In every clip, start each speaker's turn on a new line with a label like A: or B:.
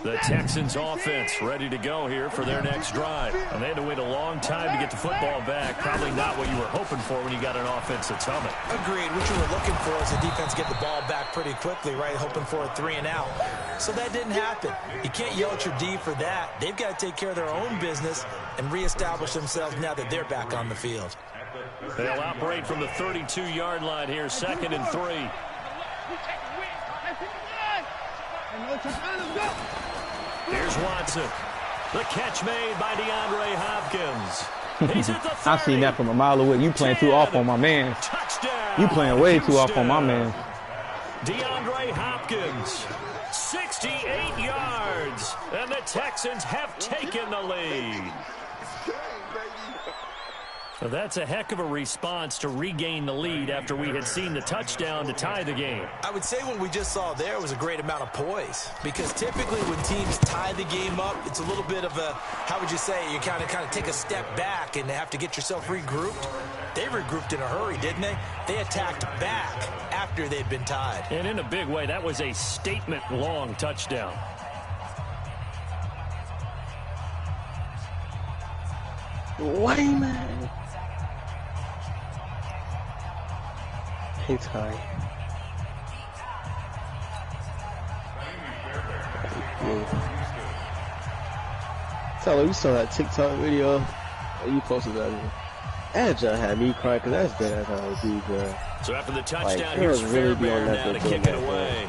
A: The Texans offense ready to go here for their next drive. And they had to wait a long time to get the football back. Probably not what you were hoping for when you got an offense that's humming.
B: Agreed. What you were looking for is the defense get the ball back pretty quickly, right? Hoping for a 3 and out. So that didn't happen. You can't yell at your D for that. They've got to take care of their own business and reestablish themselves now that they're back on the field.
A: They'll operate from the 32-yard line here, 2nd and 3. Here's Watson. The catch made by DeAndre Hopkins. He's at the 30.
C: I seen that from a mile away. You playing too off on my man.
A: Touchdown.
C: You playing way too off on my man.
A: DeAndre Hopkins, 68 yards, and the Texans have taken the lead. So that's a heck of a response to regain the lead after we had seen the touchdown to tie the game.
B: I would say what we just saw there was a great amount of poise, because typically when teams tie the game up, it's a little bit of a, how would you say, you kind of take a step back and have to get yourself regrouped. They regrouped in a hurry, didn't they? They attacked back after they'd been tied.
A: And in a big way, that was a statement-long touchdown.
D: Wayman. He's high. So you saw that TikTok video you posted that. That just had me crying because that's dead as how he bro.
A: So after the touchdown, here's Fairbairn now to kick it away.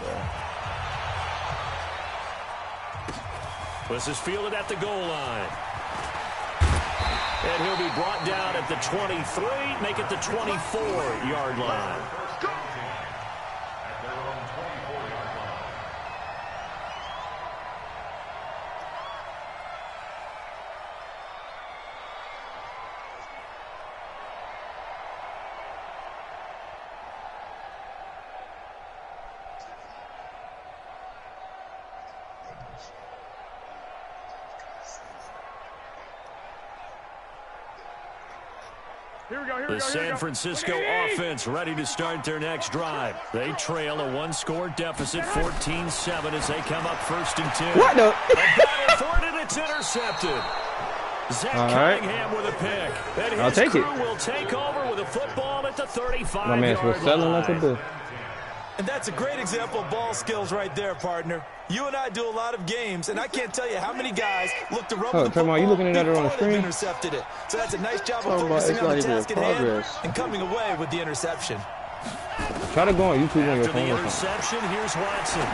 A: This is fielded at the goal line. And he'll be brought down at the 23, make it the 24-yard line. The San Francisco offense ready to start their next drive. They trail a one-score deficit, 14-7, as they come up 1st and 2.
C: What the?
A: A battle for it, and it's intercepted. Zach Cunningham with a pick. And
C: I'll take
A: crew
C: it.
A: will take over with a football at the 35-yard
C: My man's was selling like a bill.
B: And that's a great example of ball skills right there, partner. You and I do a lot of games, and I can't tell you how many guys look to run with the football
C: you looking at it on the screen?
B: Intercepted it. So that's a nice job of focusing on the task at hand and coming away with the interception.
C: Try to go on YouTube on your
A: After
C: phone.
A: the interception, here's Watson.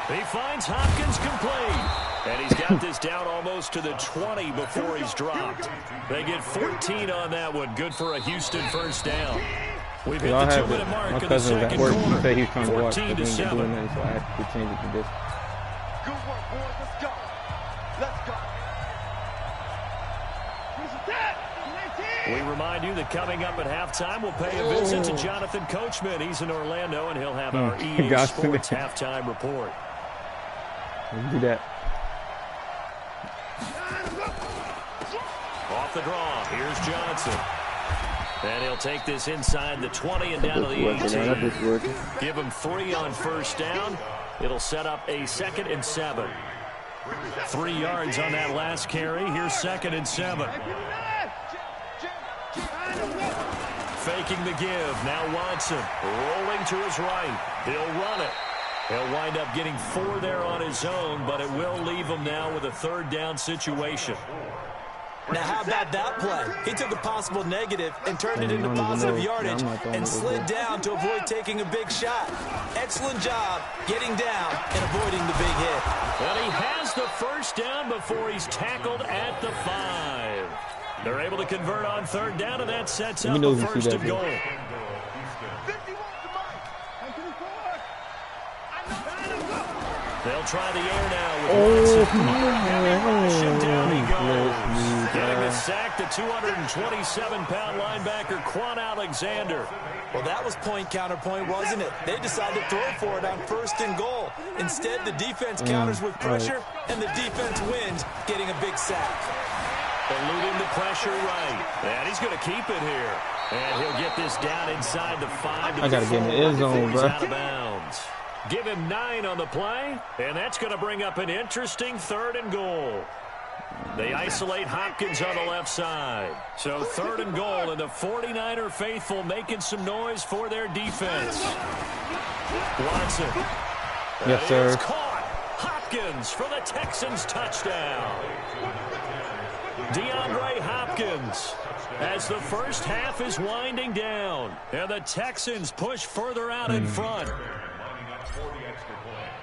A: He finds Hopkins complete. And he's got this down almost to the 20 before he's dropped. They get 14 on that one. Good for a Houston first down. We've hit the 2-minute mark in the second quarter.
C: He said he was trying to watch,
A: 14-7.
C: so I had to change it to this.
E: Good work, boys. Let's go. Let's go.
A: We remind you that coming up at halftime, we'll pay a visit to Jonathan Coachman. He's in Orlando, and he'll have our EA Sports halftime report.
C: Let's do that.
A: Off the draw, here's Johnson. And he'll take this inside the 20 and down to the 18. Give him 3 on first down. It'll set up a 2nd and 7. 3 yards on that last carry. Here's 2nd and 7. Faking the give. Now Watson rolling to his right. He'll run it. He'll wind up getting 4 there on his own, but it will leave him now with a 3rd down situation.
B: Now, how about that play? He took a possible negative and turned it into positive yardage and slid down to avoid taking a big shot. Excellent job getting down and avoiding the big hit.
A: Well, he has the first down before he's tackled at the 5. They're able to convert on 3rd down, and that sets up a 1st and goal. They'll try the air now with Watson. Down he goes. Getting the sack, the 227-pound linebacker, Quan Alexander.
B: Well, that was point counterpoint, wasn't it? They decided to throw for it on 1st and goal. Instead, the defense counters with pressure, and the defense wins, getting a big sack.
A: Eluding the pressure right. And he's going to keep it here. And he'll get this down inside the 5.
C: I got to get in the end zone, bro.
A: Out of bounds. Give him 9 on the play, and that's going to bring up an interesting 3rd and goal. They isolate Hopkins on the left side. So 3rd and goal, and the 49er faithful making some noise for their defense. Watson.
C: Yes, sir.
A: It's caught. Hopkins for the Texans touchdown. DeAndre Hopkins as the first half is winding down. And the Texans push further out in front.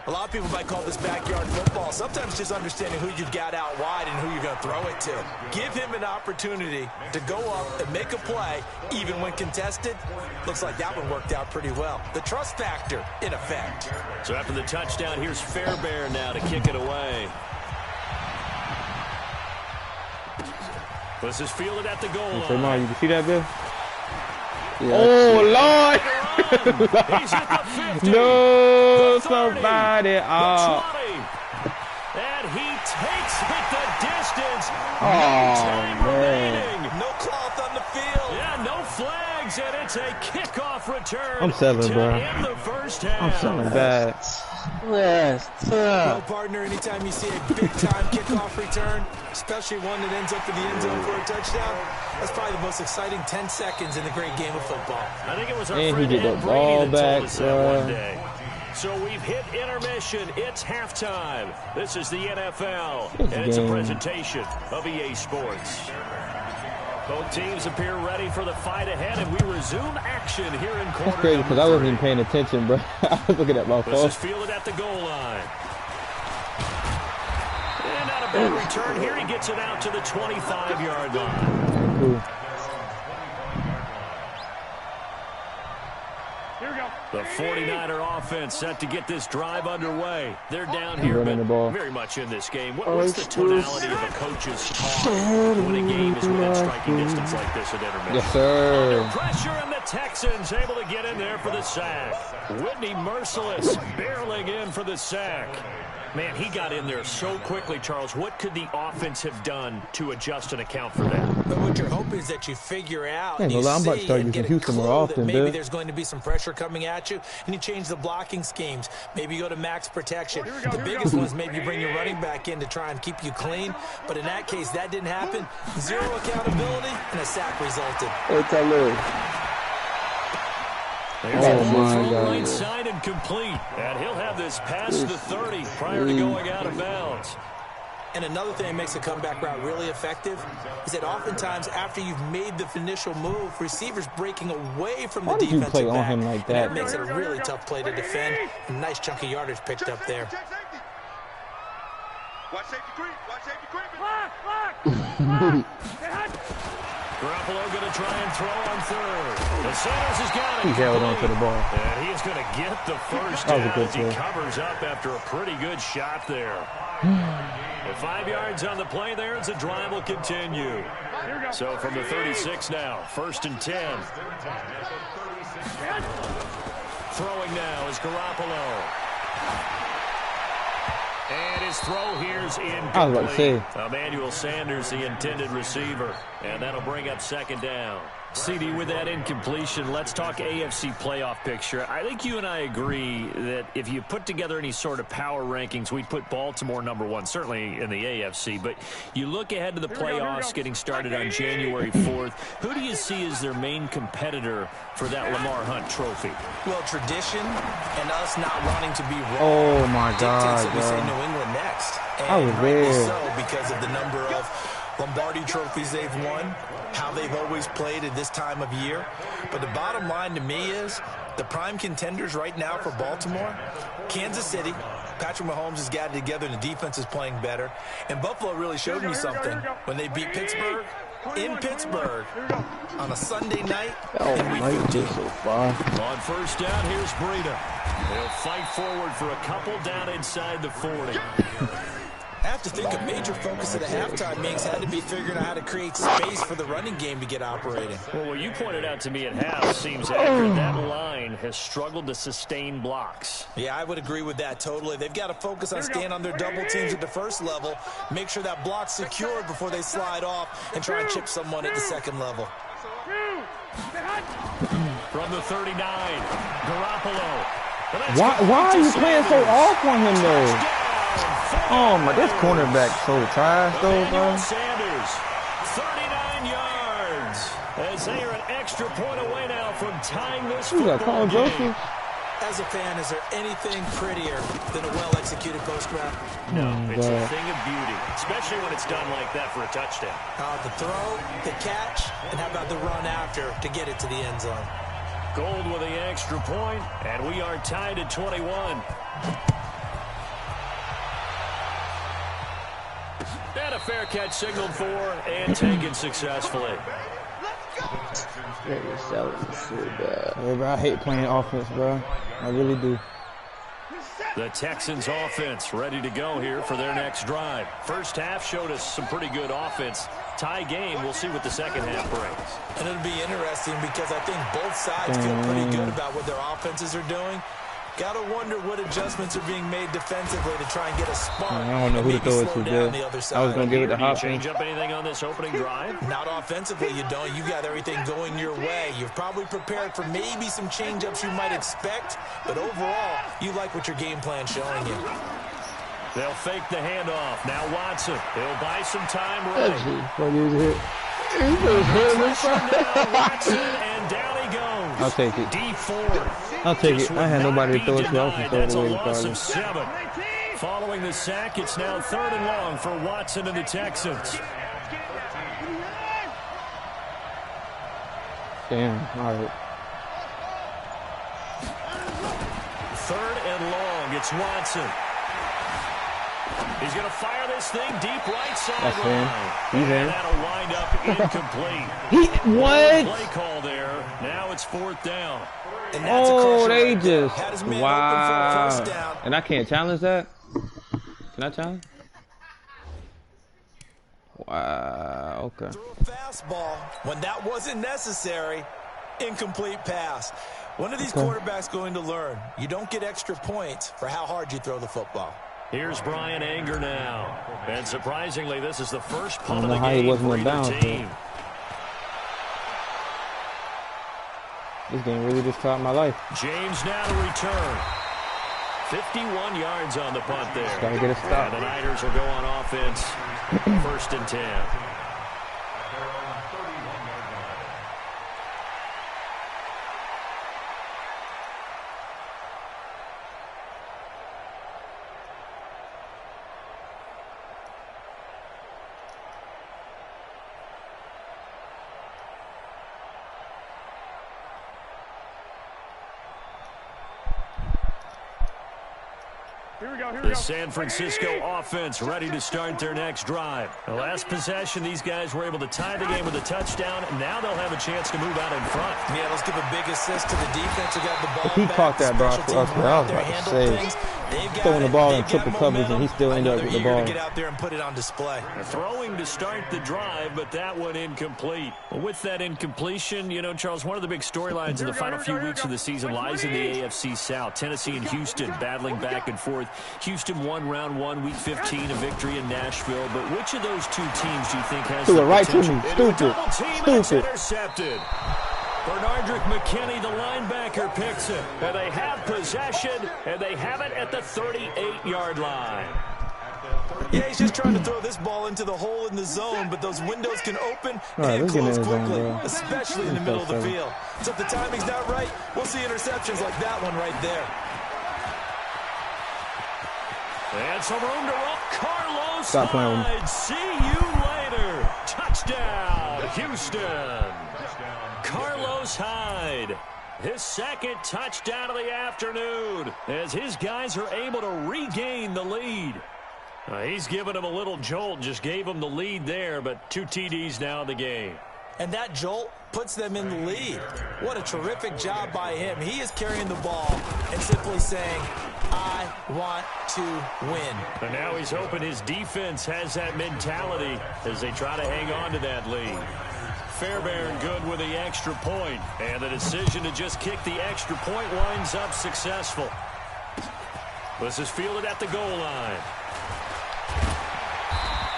B: A lot of people might call this backyard football. Sometimes just understanding who you've got out wide and who you're going to throw it to. Give him an opportunity to go up and make a play, even when contested. Looks like that one worked out pretty well. The trust factor, in effect.
A: So after the touchdown, here's Fairbairn now to kick it away. This is fielded at the goal line.
C: You can see that, Bill?
D: Yeah,
C: Oh, Lord!
A: He's at the 50.
C: No,
A: the 30,
C: somebody.
A: the 20. And he takes it the distance.
C: Oh,
A: Time
C: man.
A: remaining.
B: No cloth on the field.
A: Yeah, no flags, and it's a kickoff return.
C: I'm selling,
A: to
C: bro.
A: end the first half.
C: I'm selling bad.
D: Yes,
B: Well, partner, anytime you see a big-time kickoff return, especially one that ends up in the end zone for a touchdown, that's probably the most exciting 10 seconds in the great game of football.
A: I think it was our
C: And he
A: friend
C: get
A: Ed
C: the
A: Brady
C: ball
A: that
C: back,
A: told us that
C: bro.
A: one day. So we've hit intermission. It's halftime. This is the NFL, and it's a presentation of EA Sports. Both teams appear ready for the fight ahead, and we resume action here in quarter
C: That's crazy because I wasn't even paying attention, bro. I was looking at my
A: This
C: phone.
A: is fielded at the goal line. And not a bad return here. He gets it out to the 25-yard line.
C: Cool.
A: The 49er offense set to get this drive underway. They're down here,
C: running the ball.
A: but very much in this game. What's the tonality of a coach's talk when a game is within striking distance like this at intermission?
C: Yes, sir.
A: Under pressure, and the Texans able to get in there for the sack. Whitney Merciless barreling in for the sack. Man, he got in there so quickly, Charles. What could the offense have done to adjust and account for that?
B: But what you're hoping is that you figure out,
C: Man,
B: you
C: I'm about to
B: see
C: start
B: and
C: using
B: get a
C: Houston more
B: clue
C: often,
B: that maybe
C: Bill.
B: there's going to be some pressure coming at you, and you change the blocking schemes. Maybe you go to max protection. The biggest one is maybe you bring your running back in to try and keep you clean. But in that case, that didn't happen. Zero accountability, and a sack resulted.
D: Hey, Tyler.
A: There's
C: Oh,
A: a ball
C: my
A: thrown
C: God.
A: right side and complete. And he'll have this past the 30 prior to going out of bounds.
B: And another thing that makes a comeback route really effective is that oftentimes after you've made the initial move, receivers breaking away from the
C: Why did you
B: defensive
C: play on
B: back.
C: him like
B: And that
C: that?
B: makes it a really tough play to defend. A nice chunk of yardage picked up there.
E: Watch safety creep. Watch safety creeping.
A: Garoppolo going to try and throw on third. The Sanders has got it.
C: He held on to the ball.
A: And he is going to get the first
C: That was a
A: down
C: good
A: as he
C: play.
A: covers up after a pretty good shot there. With 5 yards on the play there, as the drive will continue. So from the 36 now, 1st and 10. Throwing now is Garoppolo. And his throw here is incomplete.
C: I was about to say.
A: Emmanuel Sanders, the intended receiver. And that'll bring up 2nd down. CD, with that incompletion, let's talk AFC playoff picture. I think you and I agree that if you put together any sort of power rankings, we'd put Baltimore #1, certainly in the AFC. But you look ahead to the playoffs getting started on January 4th. Who do you see as their main competitor for that Lamar Hunt trophy?
B: Well, tradition and us not wanting to be wrong.
C: Oh, my
B: dictates
C: God,
B: that we say
C: bro.
B: New England next. And
C: I was
B: rightly
C: there.
B: so, because of the number of Lombardi trophies they've won, how they've always played at this time of year. But the bottom line to me is the prime contenders right now for Baltimore, Kansas City. Patrick Mahomes has got it together and the defense is playing better. And Buffalo really showed me something when they beat Pittsburgh in Pittsburgh on a Sunday night
D: Oh,
B: in Week
D: Mike
B: 15.
D: is so far.
A: On 1st down, here's Breida. He'll fight forward for a couple down inside the 40.
B: I have to think a major focus of the halftime meetings had to be figuring out how to create space for the running game to get operating.
A: Well, what you pointed out to me at half seems accurate. That line has struggled to sustain blocks.
B: Yeah, I would agree with that totally. They've got to focus on staying on their double teams at the first level, make sure that block's secured before they slide off and try and chip someone at the second level.
A: From the 39, Garoppolo.
C: Why are you playing so off on him though? Oh my, this cornerback so trash though, bro.
A: Sanders, 39 yards. As they are an extra point away now from tying this football game.
B: As a fan, is there anything prettier than a well-executed post route?
A: No, it's a thing of beauty, especially when it's done like that for a touchdown.
B: The throw, the catch, and how about the run after to get it to the end zone?
A: Gold with the extra point, and we are tied at 21. And a fair catch signaled for and taken successfully.
C: I hate playing offense, bro. I really do.
A: The Texans offense ready to go here for their next drive. First half showed us some pretty good offense. Tie game, we'll see what the second half brings.
B: And it'll be interesting because I think both sides feel pretty good about what their offenses are doing. Got to wonder what adjustments are being made defensively to try and get a spark.
C: I don't know who to throw it to, Bill. I was going to give it to Hopkins.
A: Change up anything on this opening drive?
B: Not offensively, you don't. You got everything going your way. You've probably prepared for maybe some change-ups you might expect, but overall, you like what your game plan's showing you.
A: They'll fake the handoff. Now Watson. He'll buy some time running. Watson, and down he goes.
C: I'll take it.
A: D4.
C: I'll take it. I had nobody to throw it to. I was going to throw it away
A: regardless. 7. Following the sack, it's now 3rd and long for Watson and the Texans.
C: Damn. All right.
A: 3rd and long. It's Watson. He's going to fire this thing deep right sideline.
C: He's in.
A: That'll wind up incomplete.
C: What?
A: Play call there. Now it's 4th down.
B: And that's
C: they just
B: wow.
C: And I can't challenge that. Can I challenge? Wow. Okay.
B: Threw a fastball when that wasn't necessary. Incomplete pass. When are these quarterbacks going to learn? You don't get extra points for how hard you throw the football.
A: Here's Brian Anger now. And surprisingly, this is the first punt of the
C: game for
A: either team.
C: This game really just taught my life.
A: James now to return. 51 yards on the punt there.
C: Just gotta get a stop.
A: And the Niners will go on offense. 1st and 10. The San Francisco offense ready to start their next drive. The last possession, these guys were able to tie the game with a touchdown. Now they'll have a chance to move out in front.
B: Yeah, let's give a big assist to the defense who got the ball.
C: If he caught that, bro, I was about to say, throwing the ball in triple coverage, and he still ended up with the ball.
B: To get out there and put it on display.
A: Throwing to start the drive, but that one incomplete. Well, with that incompletion, you know, Charles, one of the big storylines in the final few weeks of the season lies in the AFC South. Tennessee and Houston battling back and forth. Houston won round 1, week 15, a victory in Nashville. But which of those two teams do you think has the
C: right to
A: potential?
C: me, stupid.
A: Intercepted. Bernardrick McKinney, the linebacker, picks it. And they have possession, and they have it at the 38-yard line.
B: Yeah, he's just trying to throw this ball into the hole in the zone, but those windows can open and close quickly, especially in the middle of the field. So if the timing's not right, we'll see interceptions like that one right there.
A: And some room to run. Carlos Hyde. See you later. Touchdown, Houston. Carlos Hyde. His 2nd touchdown of the afternoon as his guys are able to regain the lead. He's given him a little jolt, just gave him the lead there, but 2 TDs now in the game.
B: And that jolt puts them in the lead. What a terrific job by him. He is carrying the ball and simply saying, I want to win.
A: And now he's hoping his defense has that mentality as they try to hang on to that lead. Fairbairn good with the extra point, and the decision to just kick the extra point winds up successful. This is fielded at the goal line.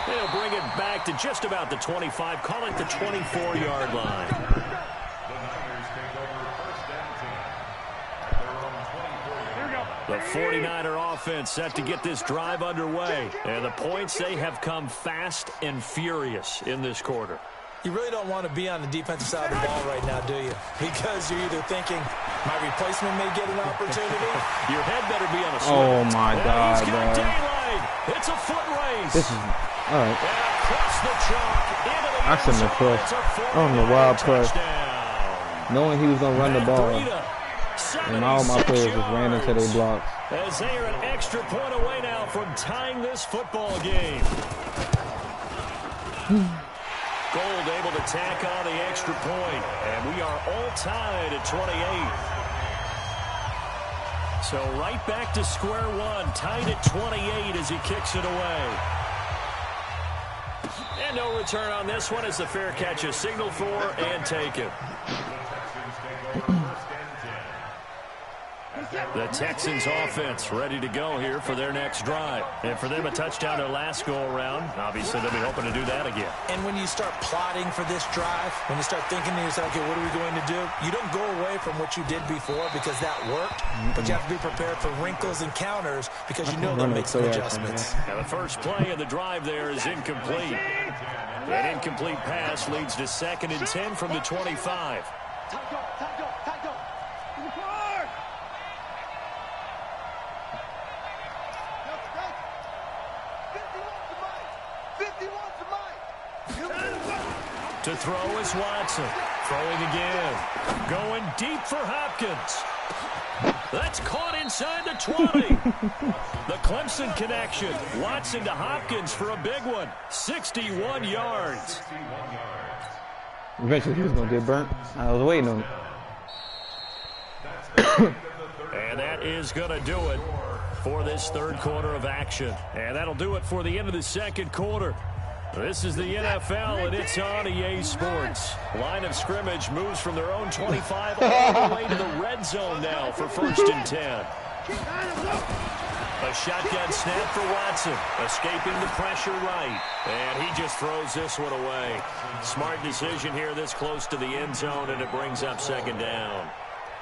A: They'll bring it back to just about the 25, call it the 24-yard line. 49er offense set to get this drive underway. And the points, they have come fast and furious in this quarter.
B: You really don't want to be on the defensive side of the ball right now, do you? Because you're either thinking, my replacement may get an opportunity.
A: Your head better be on a swivel.
C: Oh, my God,
A: He's got daylight. It's a foot race.
C: This is, all right.
A: And across the chalk into the
C: I shouldn't have pushed. I don't know why I pushed. Knowing he was going to run the ball. And all my players just ran into their blocks.
A: As they are an extra point away now from tying this football game. Gold able to tack on the extra point. And we are all tied at 28. So right back to square one. Tied at 28 as he kicks it away. And no return on this one as the fair catch is signaled for and taken. The Texans offense ready to go here for their next drive. And for them, a touchdown their last go-around. Obviously, they'll be hoping to do that again.
B: And when you start plotting for this drive, when you start thinking to yourself, okay, what are we going to do? You don't go away from what you did before because that worked. But you have to be prepared for wrinkles and counters because you know they'll make some adjustments.
A: Now, the first play of the drive there is incomplete. An incomplete pass leads to 2nd and 10 from the 25. To throw is Watson. Throwing again. Going deep for Hopkins. That's caught inside the 20. The Clemson connection. Watson to Hopkins for a big one. 61 yards.
C: Eventually he was going to get burnt. I was waiting on it.
A: And that is going to do it for this third quarter of action. And that'll do it for the end of the second quarter. This is the NFL, and it's on EA Sports. Line of scrimmage moves from their own 25 all the way to the red zone now for 1st and 10. A shotgun snap for Watson, escaping the pressure right. And he just throws this one away. Smart decision here this close to the end zone, and it brings up 2nd down.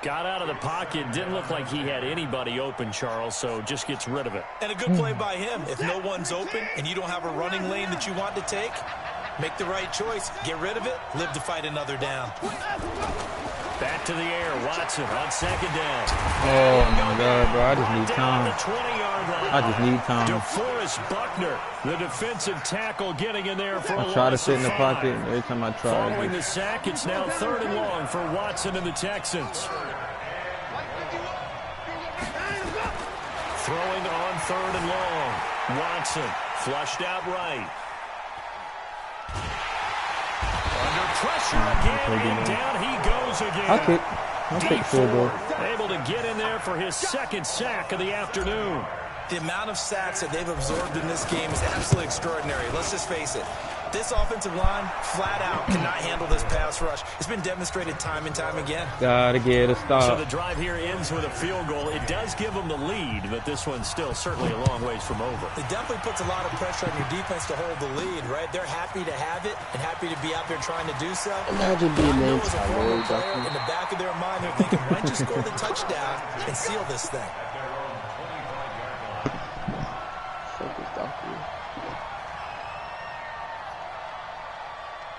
A: Got out of the pocket, didn't look like he had anybody open, Charles, so just gets rid of it.
B: And a good play by him. If no one's open and you don't have a running lane that you want to take, make the right choice. Get rid of it. Live to fight another down.
A: Back to the air. Watson on 2nd down.
C: Oh, my God, bro. I just need time.
A: The 20-yard line.
C: I just need time.
A: DeForest Buckner, the defensive tackle, getting in there for a
C: I try to
A: loss
C: sit
A: of
C: in the
A: 5.
C: pocket. Every time I try.
A: Following the sack, it's now 3rd and long for Watson and the Texans. Throwing on 3rd and long. Watson flushed out right. Under pressure again, and down he goes again.
C: I'll kick field goal.
A: Able to get in there for his 2nd sack of the afternoon.
B: The amount of sacks that they've absorbed in this game is absolutely extraordinary. Let's just face it. This offensive line, flat out, cannot handle this pass rush. It's been demonstrated time and time again.
C: Gotta get a stop.
A: So the drive here ends with a field goal. It does give them the lead, but this one's still certainly a long ways from over.
B: It definitely puts a lot of pressure on your defense to hold the lead, right? They're happy to have it and happy to be out there trying to do so.
D: Imagine being named
B: in the back of their mind, they're thinking, why don't you score the touchdown and seal this thing?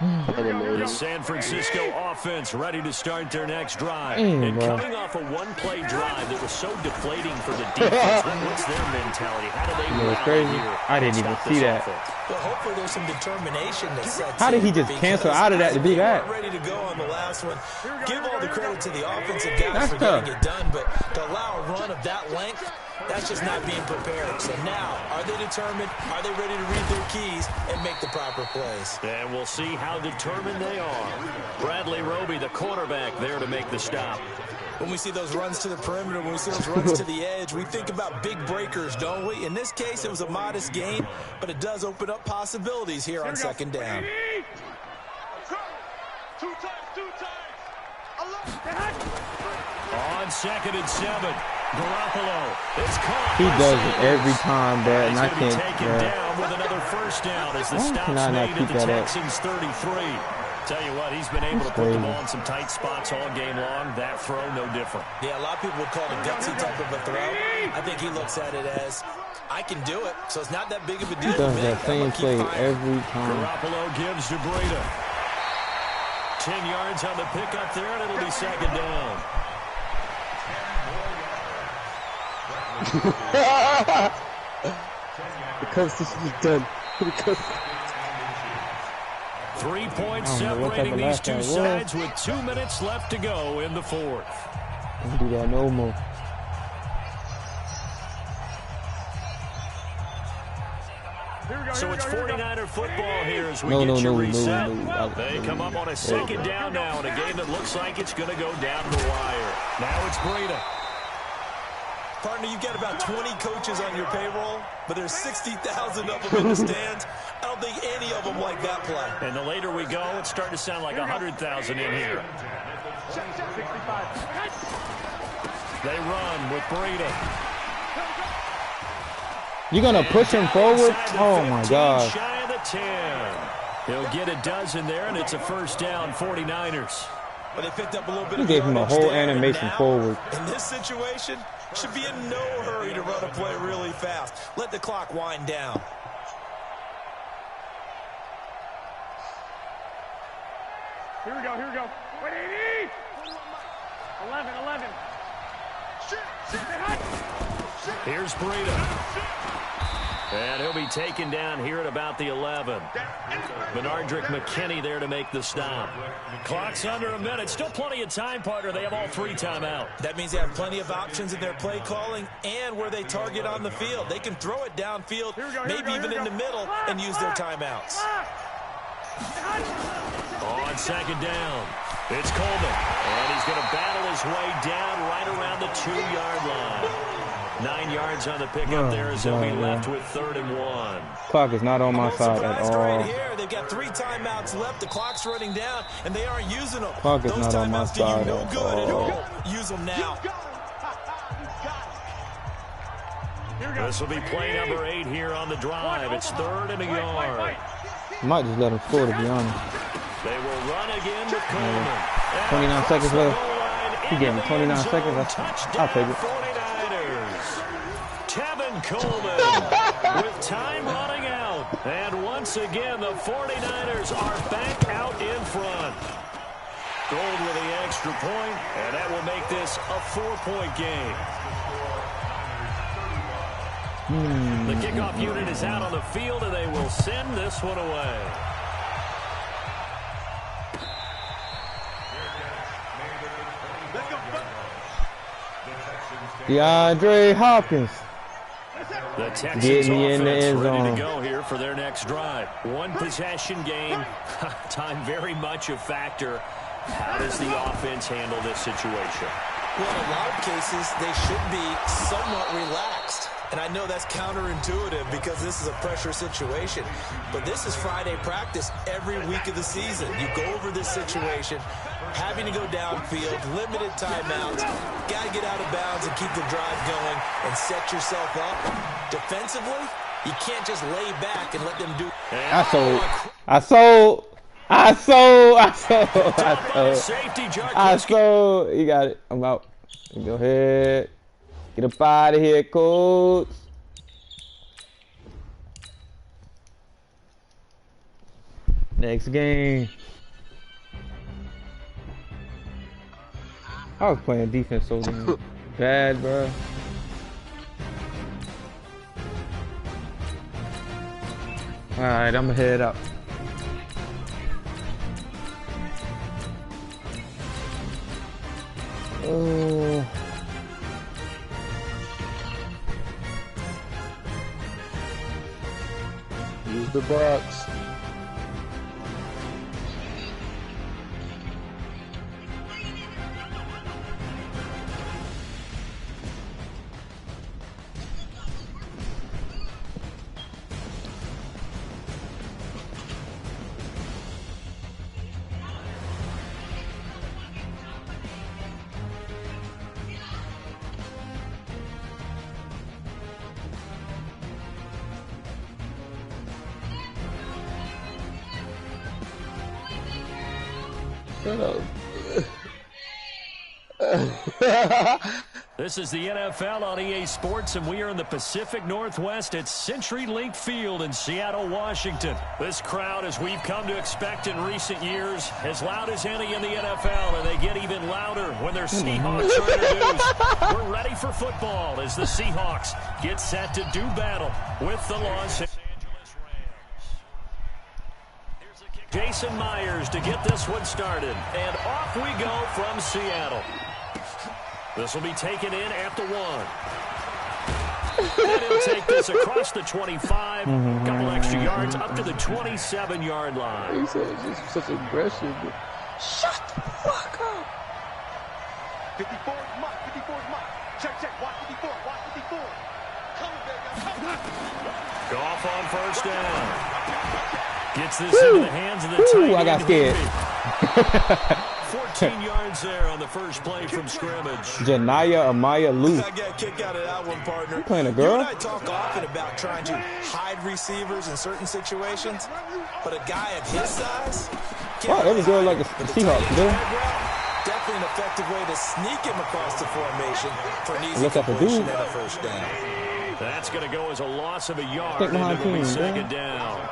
A: The San Francisco offense ready to start their next drive. And coming off a one-play drive that was so deflating for the defense, what's their mentality? How do they
C: rally crazy? I didn't even see that.
B: Well, hopefully there's some determination that sets
C: How did he just cancel out of that to do that?
B: Ready to go on the last one. Give all the credit to the offensive guys for getting it done, but to allow a run of that length, that's just not being prepared. So now, are they determined? Are they ready to read their keys and make the proper plays?
A: And we'll see how determined they are. Bradley Roby, the quarterback, there to make the stop.
B: When we see those runs to the perimeter, when we see those runs to the edge, we think about big breakers, don't we? In this case, it was a modest gain, but it does open up possibilities here on 2nd down.
A: On 2nd and 7, Garoppolo. It's caught.
C: He does it every time, bro, and I can't.
A: Taken down with another 1st down as the stop's made at the Texans 33. Tell you what, he's been able to put the ball in some tight spots all game long. That throw, no different.
B: Yeah, a lot of people would call it a gutsy type of a throw. I think he looks at it as, I can do it, so it's not that big of a deal.
C: He does that same play every time.
A: Garoppolo gives to Breida. 10 yards on the pickup there, and it'll be second down.
D: Because this is done. Because
A: 3 points separating these two sides with 2 minutes left to go in the fourth.
C: Don't do that no more.
A: So it's 49er football here as we get you reset. They come up on a second down now in a game that looks like it's going to go down to the wire. Now it's Breida.
B: Partner, you've got about 20 coaches on your payroll, but there's 60,000 of them in the stands. I don't think any of them like that play.
A: And the later we go, it's starting to sound like 100,000 in here. They run with Breida.
C: You're going to push him forward? Oh, my God.
A: Shy of the 10. He'll get a dozen there, and it's a first down, 49ers.
B: But they picked up a little bit
C: You
B: of
C: gave him a whole animation forward.
B: In this situation, should be in no hurry to run a play really fast. Let the clock wind down.
E: Here we go, here we go. Wait, 80! 11.
A: Here's Breida. And he'll be taken down here at about the 11. Benardrick McKinney there to make the stop. Clock's under a minute. Still plenty of time, partner. They have all 3 timeout.
B: That means they have plenty of options in their play calling and where they target on the field. They can throw it downfield, maybe even in the middle, and use their timeouts.
A: On second down, it's Coleman. And he's going to battle his way down right around the 2-yard line. 9 yards on the pickup there as they'll be left with 3rd and 1.
C: Clock is not on my side at all.
B: Right here. They've got 3 timeouts left. The clock's running down, and they aren't using them.
C: Clock is not on my side
B: no
C: at
B: good
C: all.
B: at all. Use them now.
A: This will be play number 8 here on the drive. It's 3rd and a yard.
C: Might just let him score, to be honest.
A: They will run again with Coleman.
C: 29 seconds left. He gave him 29 seconds. I'll take it.
A: Tevin Coleman with time running out. And once again, the 49ers are back out in front. Gold with the extra point, and that will make this a 4-point game. The kickoff unit is out on the field, and they will send this one away.
C: DeAndre Hopkins.
A: The Texans
C: Get me in the
A: offense
C: end
A: ready
C: zone.
A: to go here for their next drive. One possession game. Time very much a factor. How does the offense handle this situation?
B: Well, in a lot of cases, they should be somewhat relaxed. And I know that's counterintuitive because this is a pressure situation. But this is Friday practice every week of the season. You go over this situation, having to go downfield, limited timeouts, got to get out of bounds and keep the drive going and set yourself up. Defensively, you can't just lay back and let them do.
C: I sold. You got it. I'm out. Go ahead. Get up out of here, coach. Next game. I was playing defense so bad, bro. Alright, I'm gonna head up. Oh.
D: Use the box.
A: This is the NFL on EA Sports, and we are in the Pacific Northwest at CenturyLink Field in Seattle, Washington. This crowd, as we've come to expect in recent years, as loud as any in the NFL, and they get even louder when their Seahawks are introduced. We're ready for football as the Seahawks get set to do battle with the Los Angeles Rams. Jason Myers to get this one started, and off we go from Seattle. This will be taken in at the 1. And he'll take this across the 25, a couple extra yards up to the 27-yard line.
D: He said just such aggression. Shut the fuck up.
E: 54 is Mike. 54 is Mike. Check, watch 54, watch 54. Come on, baby, come on.
A: Goff on first down. Gets this into the hands of the tight end.
C: I got scared.
A: 14 yards there on the first play from scrimmage.
C: Janaya Amaya Lou.
B: I got a kick out of that one, partner.
C: You playing a girl?
B: You and I talk often about trying to hide receivers in certain situations, but a guy of his size.
C: Wow, that was good like the Seahawks, dude.
B: Definitely an effective way to sneak him across the formation for an easy
C: Look at the
B: completion
C: dude.
B: and a first down.
A: That's going to go as a loss of a yard.
C: Stick behind
A: And it'll be
C: team,
A: second down.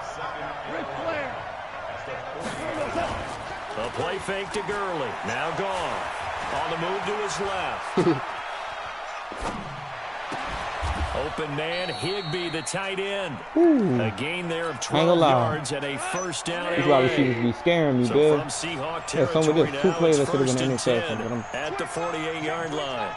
A: A play fake to Gurley. Now gone. On the move to his left. Open man, Higbee, the tight end. A gain there of 12 yards and a first down.
C: These wide receivers be scaring me,
A: So
C: dude.
A: from Seahawk
C: Yeah, some of
A: territory
C: this two
A: now,
C: plays
A: it's
C: that should have been
A: first and
C: interception,
A: 10
C: but I'm
A: at the 48-yard line.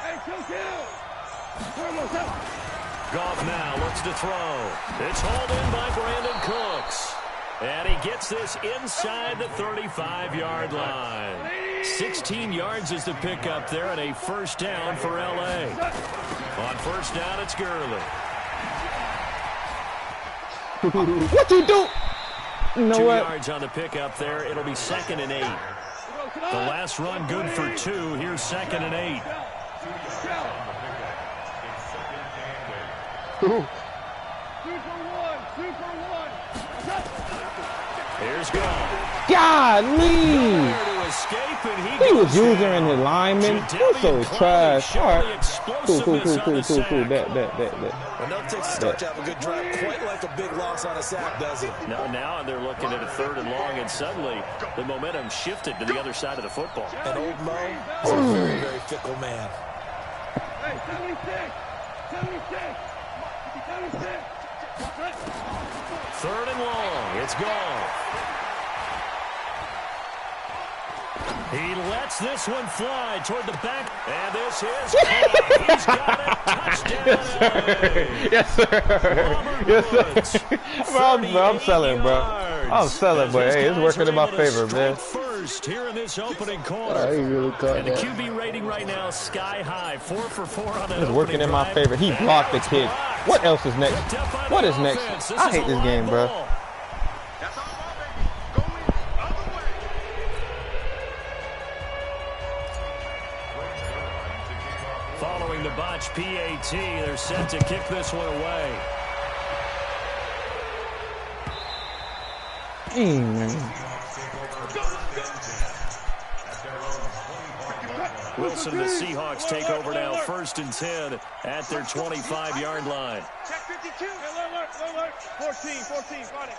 A: Goff now looks to throw. It's hauled in by Brandon Cooks. And he gets this inside the 35-yard line. 16 yards is the pickup there and a first down for L.A. On first down, it's Gurley.
C: what you do? You know
A: 2
C: what?
A: yards on the pickup there. It'll be 2nd and 8. The last run good for 2. Here's 2nd and 8. Here's Goff.
C: Golly! He was using in the lineman. He's so trash. All right. Cool. That.
B: Well, no takes a start to have a good drive, quite like a big loss on a sack, does it?
A: Now they're looking at a 3rd and long, and suddenly the momentum shifted to the other side of the football.
B: And old Mo is a very, very fickle man.
E: Hey, 76.
A: 3rd and long. It's gone. He lets this one fly toward the back, and this is caught. He's got it. Touchdown.
C: Yes, sir. I'm selling, bro. I'm selling, but hey, it's working in my favor, man.
A: First here in this opening quarter.
D: He really caught
A: And the
D: that.
A: QB rating right now sky high. 4 for 4 on that.
C: It's working in my favor. He blocked the kick. What else is next? What is next? I hate this game, bro.
A: Following the botch PAT, they're set to kick this one away.
C: Dang, man.
A: Wilson, the Seahawks take over now, 1st and 10 at their 25-yard line.
E: Check 52. Alert. 14. Got it.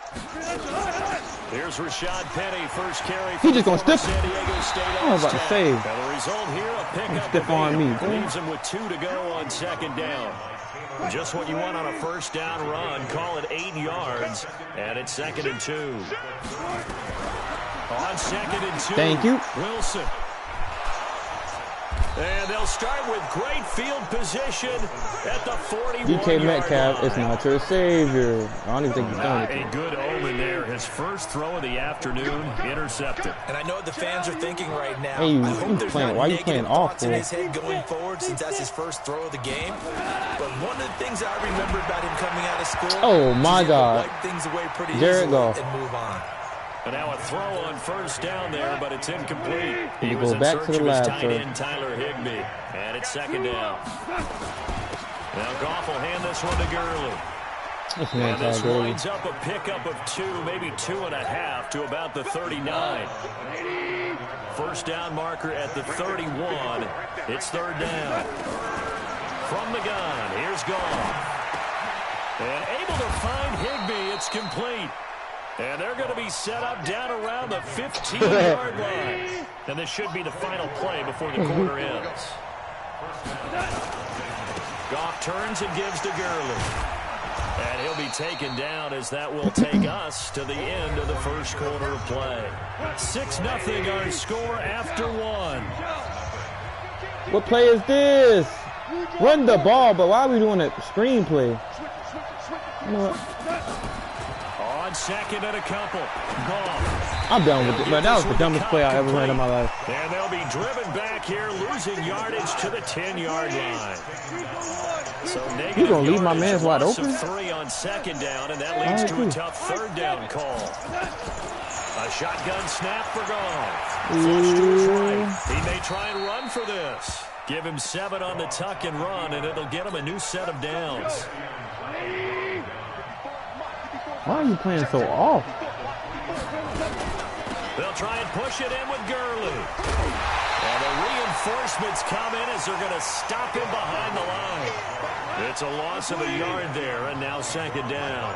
A: Here's Rashad Penny, first carry.
C: He just gonna stiff.
A: San Diego State.
C: I was about to say.
A: And the result here, a pickup.
C: Stiff on me.
A: Leaves him with 2 to go on 2nd down. Just what you want on a first down run. Call it 8 yards, and it's 2nd and 2. On 2nd and 2.
C: Thank you.
A: Wilson. And they'll start with great field position at the 41-yard
C: DK Metcalf
A: line.
C: is not your savior. I don't even think he's done
A: A
C: anything.
A: good omen there. His first throw of the afternoon, intercepted.
B: And I know what the fans are thinking right now.
C: Hey,
B: I hope there's
C: playing-
B: not
C: why you
B: negative
C: playing off,
B: thoughts in
C: bro?
B: his head going forward since that's his first throw of the game. But one of the things I remember about him coming out of school,
C: Oh, my
B: is he could
C: God.
B: wipe things away pretty
C: Jared
B: easily
C: Goff.
B: and move on.
A: And now a throw on first down there, but it's incomplete. He
C: You
A: was
C: go
A: in
C: back
A: search
C: to the
A: of his
C: lab,
A: tight
C: sir.
A: end, Tyler Higbee. And it's 2nd down. Now Goff will hand this one to Gurley. And this winds up a pickup of 2, maybe 2.5 to about the 39. First down marker at the 31. It's third down. From the gun, here's Goff. And able to find Higbee. It's complete. And they're going to be set up down around the 15-yard line. And this should be the final play before the quarter ends. Goff turns and gives to Gurley. And he'll be taken down as that will take us to the end of the first quarter of play. 6-0 our score after 1.
C: What play is this? Run the ball, but why are we doing a screenplay? You know what?
A: On second and a couple. Goff.
C: I'm done with it, man. That was the dumbest play I ever ran in my life.
A: And they'll be driven back here, losing yardage to the 10-yard line. So
C: you gonna leave my man's wide open?
A: 3 on second down, and that leads to a tough third down call. A shotgun snap for Goff. Flush to his right. He may try and run for this. Give him 7 on the tuck and run, and it'll get him a new set of downs.
C: Why are you playing so off?
A: They'll try and push it in with Gurley. And the reinforcements come in as they're going to stop him behind the line. It's a loss of a yard there, and now second down.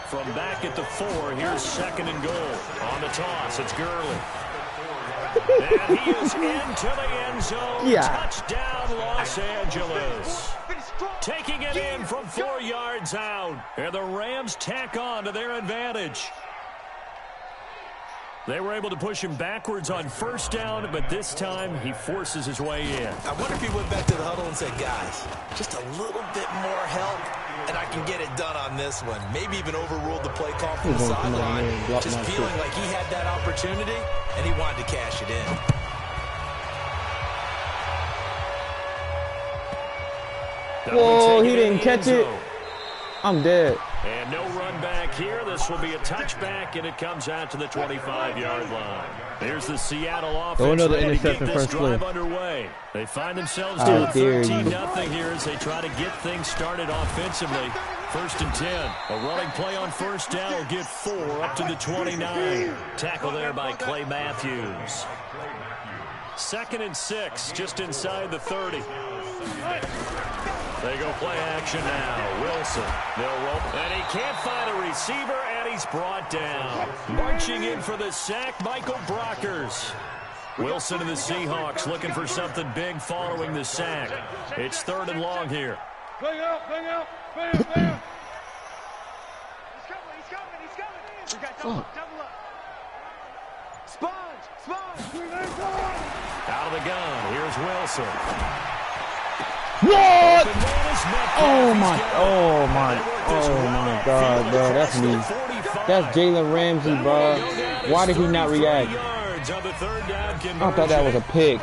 A: From back at the 4, here's second and goal. On the toss, it's Gurley. And he is into the end zone.
C: Yeah.
A: Touchdown, Los Angeles. Taking it in from 4 yards out. And the Rams tack on to their advantage. They were able to push him backwards on first down, but this time he forces his way in.
B: I wonder if he went back to the huddle and said, guys, just a little bit more help, and I can get it done on this one. Maybe even overruled the play call from the sideline, just feeling like he had that opportunity, and he wanted to cash it in.
C: Whoa, he didn't catch it. I'm dead.
A: And no run back here. This will be a touchback, and it comes out to the 25-yard line. Here's the Seattle offense ready to get this drive underway. They find themselves down 13-0 here as they try to get things started offensively. First and 10. A running play on first down will get 4 up to the 29. Tackle there by Clay Matthews. Second and 6, just inside the 30. They go play action now. Wilson, they'll roll. And he can't find a receiver, and he's brought down. Marching in for the sack, Michael Brockers. Wilson and the Seahawks looking for something big following the sack. It's third and long here.
E: Bang out, bang out, bang out, bang out. He's coming. We got double up. Sponge. Out
A: of the gun, here's Wilson.
C: What? Oh my God, bro. That's me. That's Jalen Ramsey, bro. Why did he not react? I thought that was a pick.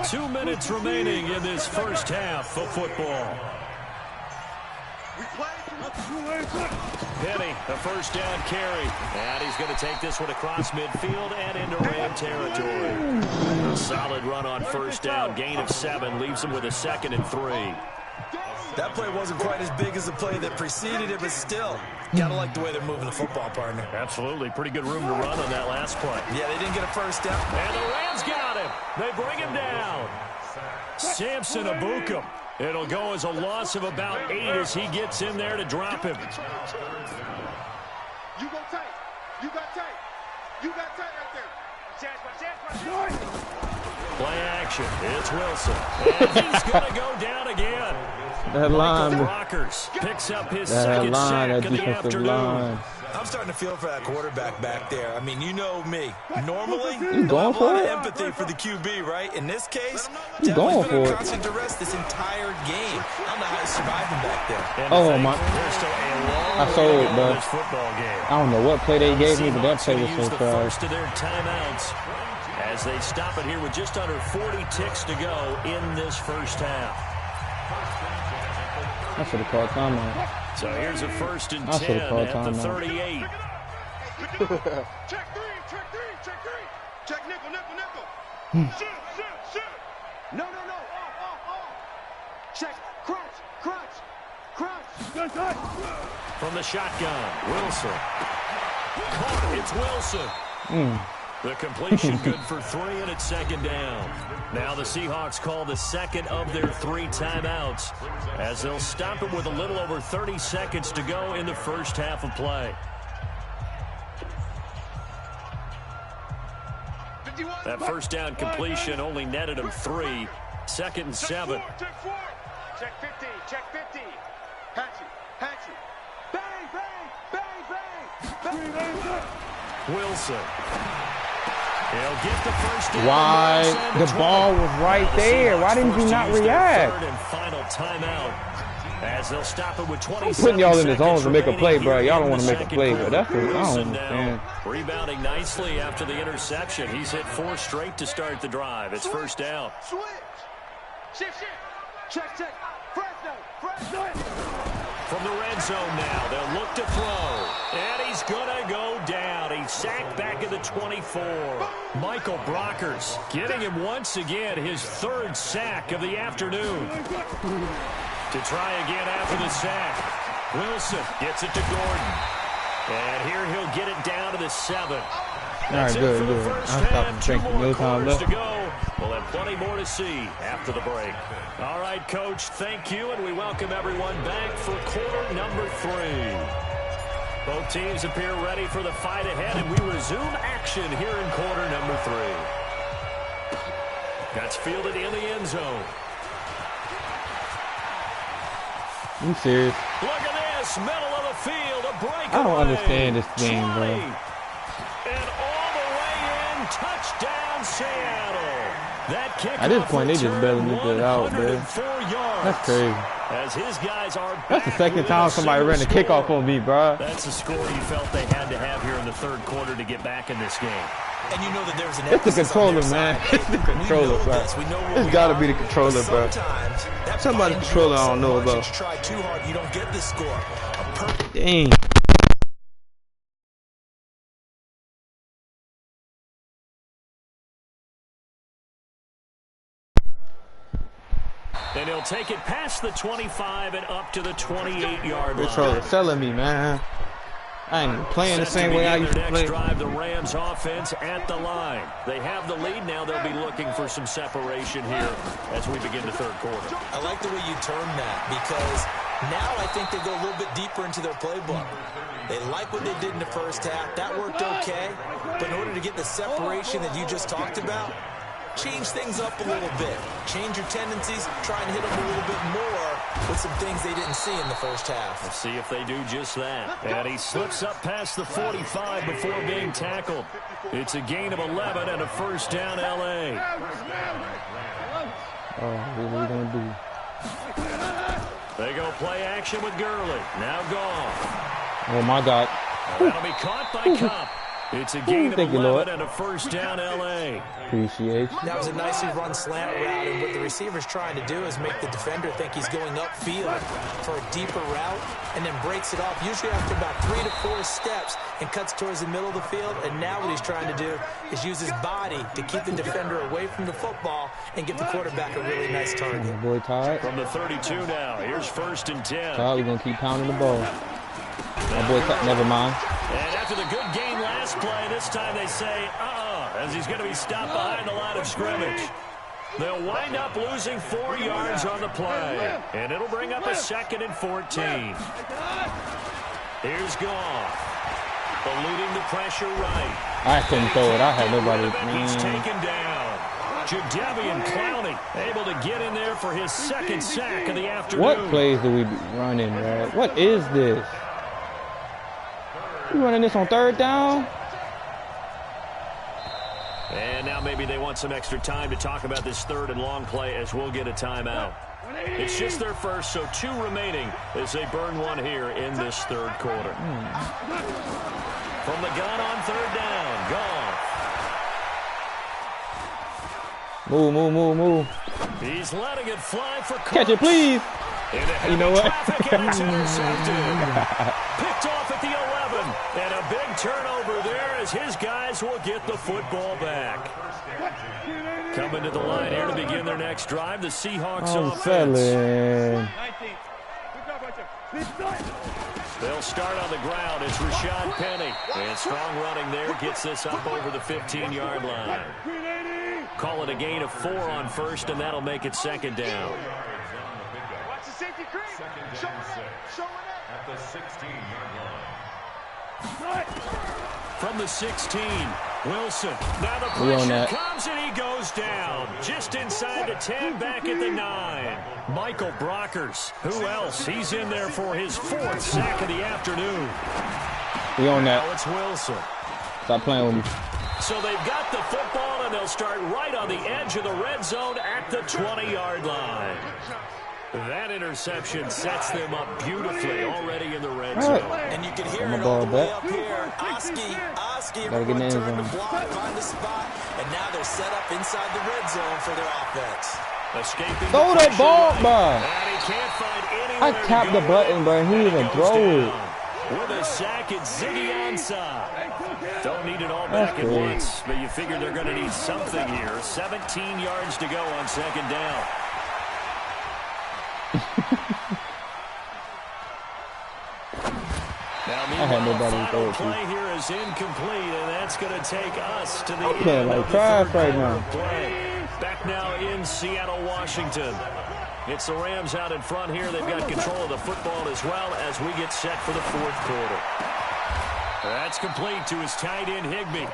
A: 2 minutes remaining in this first half of football. Penny, the first down carry. And he's going to take this one across midfield and into Ram territory. A solid run on first down. Gain of 7 leaves him with a 2nd and 3.
B: That play wasn't quite as big as the play that preceded it, but still, gotta like the way they're moving the football, partner.
A: Absolutely. Pretty good room to run on that last play.
B: Yeah, they didn't get a first down.
A: And the Rams got him. They bring him down. Samson Abukum. It'll go as a loss of about 8 as he gets in there to drop him.
E: You go tight. You got tight. You got tight right there.
A: Play action. It's Wilson. And he's going to go down again.
C: That line.
A: Rockers picks up his second sack of the afternoon.
B: I'm starting to feel for that quarterback back there. I mean, you know me. Normally,
C: you going for it?
B: Empathy for the QB, right? In this case,
C: you going for it?
B: Constant duress this entire game. I don't know how he's surviving back there.
C: Oh my! I sold it, bro. I don't know what play they gave me, but that play was so fast.
A: First of their timeouts as they stop it here with just under 40 ticks to go in this first half.
C: I should have called timeout.
A: So here's a first and 10 at the 38.
E: Check three. Check nickel. Shoot. No. Off. Check, crunch.
A: From the shotgun, Wilson. Caught, it's Wilson. The completion good for 3, and it's 2nd down. Now the Seahawks call the 2nd of their 3 timeouts as they'll stop it with a little over 30 seconds to go in the first half of play. That first down completion only netted him 3. 2nd and 7.
E: Check 50, check 50. Hatchet. Bang, bang, bang, bang.
A: Wilson. He'll get the first down.
C: Why? The ball was right there. Why didn't you not react?
A: 3rd and final timeout as they'll stop it with 27
C: I'm putting y'all in the zone
A: seconds
C: to make a play, bro.
A: remaining
C: Y'all don't
A: here
C: want to
A: in
C: make a
A: the
C: play,
A: second
C: but that's what I don't
A: Wilson
C: understand.
A: now rebounding nicely after the interception. He's hit 4 straight to start the drive. It's first down.
E: Switch. Shift. Check. Fresno.
A: From the red zone now, they'll look to throw. And he's going to go down. He's sacked back at the 24. Michael Brockers getting him once again, his 3rd sack of the afternoon. To try again after the sack. Wilson gets it to Gordon. And here he'll get it down to the 7. That's
C: All right,
A: it for the
C: good.
A: first
C: I'll
A: half.
C: stop
A: 2
C: drinking.
A: more
C: No time
A: quarters
C: left.
A: to go. We'll have plenty more to see after the break. All right, Coach, thank you, and we welcome everyone back for quarter number 3. Both teams appear ready for the fight ahead, and we resume action here in quarter number 3. That's fielded in the end zone.
C: You serious?
A: Look at this, middle of the field, a breakaway.
C: I don't understand this game, bro.
A: 20. And all the way in, touchdown Seattle. That kick
C: At this point, they just barely moved it out, bro.
A: yards.
C: That's crazy.
A: As his guys are
C: That's the
A: back
C: 2nd
A: with
C: time
A: a
C: somebody ran the
A: single
C: kickoff
A: score.
C: on me, bro.
A: That's the score you felt they had to have here in the 3rd quarter to get back in this game.
B: And you know that there's an
C: It's the
B: emphasis on
C: controller,
B: their
C: man.
B: side.
C: It's the controller,
B: We know
C: bro.
B: this. We know where
C: It's
B: we
C: gotta
B: are,
C: be the controller,
B: but
C: bro.
B: sometimes that
C: Somebody
B: buy-in
C: controller
B: deals
C: I don't
B: so
C: know
B: much
C: about.
B: that you try too hard, you don't get the score. A perfect
C: Dang.
A: And he'll take it past the 25 and up to the 28-yard line.
C: Controller selling me, man. I ain't playing the same way I used to play.
A: Drive the Rams offense at the line. They have the lead now. They'll be looking for some separation here as we begin the 3rd quarter.
B: I like the way you term that because now I think they go a little bit deeper into their playbook. They like what they did in the first half. That worked okay. But in order to get the separation that you just talked about, change things up a little bit. Change your tendencies. Try and hit them a little bit more with some things they didn't see in the first half.
A: Let's see if they do just that. And he slips up past the 45 before being tackled. It's a gain of 11 and a first down L.A.
C: Oh, what are we gonna do?
A: They go play action with Gurley. Now gone.
C: Oh my God.
A: That'll be caught by Cup. It's a gain of
C: Thank you,
A: 11
C: Lord.
A: and a first down L.A.
C: Appreciate you.
B: That was a nicely run slant route, and what the receiver's trying to do is make the defender think he's going upfield for a deeper route, and then breaks it off, usually after about 3 to 4 steps, and cuts towards the middle of the field. And now what he's trying to do is use his body to keep the defender away from the football and give the quarterback a really nice target.
C: My boy Todd.
A: From the 32 now, here's 1st and 10.
C: Todd, we're gonna keep pounding the ball. My boy Todd, never mind.
A: And after the good game last play, this time they say, as he's going to be stopped behind the line of scrimmage. They'll wind up losing 4 yards on the play, and it'll bring up a 2nd and 14. Here's Goff, eluding the pressure right.
C: I couldn't throw it. I had nobody.
A: He's taken down. Jadeveon Clowney able to get in there for his 2nd sack of the afternoon.
C: What plays do we be running, man? What is this? You running this on 3rd down?
A: And now maybe they want some extra time to talk about this 3rd and long play as we'll get a timeout. It's just their first, so 2 remaining as they burn 1 here in this 3rd quarter. From the gun on 3rd down, Goff.
C: Move.
A: He's letting it fly for Cooks.
C: Catch it, please. You know what?
A: Traffic and it's intercepted. Picked off at the 11. And a big turnover there as his guys will get the football back. Coming to the line here to begin their next drive, the Seahawks offense.
C: Selling.
A: They'll start on the ground. It's Rashad Penny. And strong running there gets this up over the 15-yard line. Call it a gain of 4 on first, and that'll make it second down.
E: Watch the safety creep. Showing it.
F: At the 16-yard line.
A: From the 16, Wilson. Now the pressure comes, and he goes down. Just inside the 10, back at the 9. Michael Brockers. Who else? He's in there for his 4th sack of the afternoon.
C: We on that.
A: Now it's Wilson.
C: Stop playing with me.
A: So they've got the football, and they'll start right on the edge of the red zone at the 20-yard line. That interception sets them up beautifully already in the red zone.
B: And you can hear it all the way up here. Oski, everyone turned to block, find a spot, and now they're set up inside the red zone for their offense.
A: Escaping
C: throw that ball, bro.
A: And he can't find anywhere
C: I tapped the button, bro. He didn't even throw it.
A: With a sack, it's Ziggy Ansah. Don't need it all back at once, but you figure they're going to need something here. 17 yards to go on second down. Now, meanwhile, play here is incomplete, and that's going to take us to the end of the third quarter play. Back now in Seattle, Washington. It's the Rams out in front here. They've got control of the football as well as we get set for the 4th quarter. That's complete to his tight end, Higbee.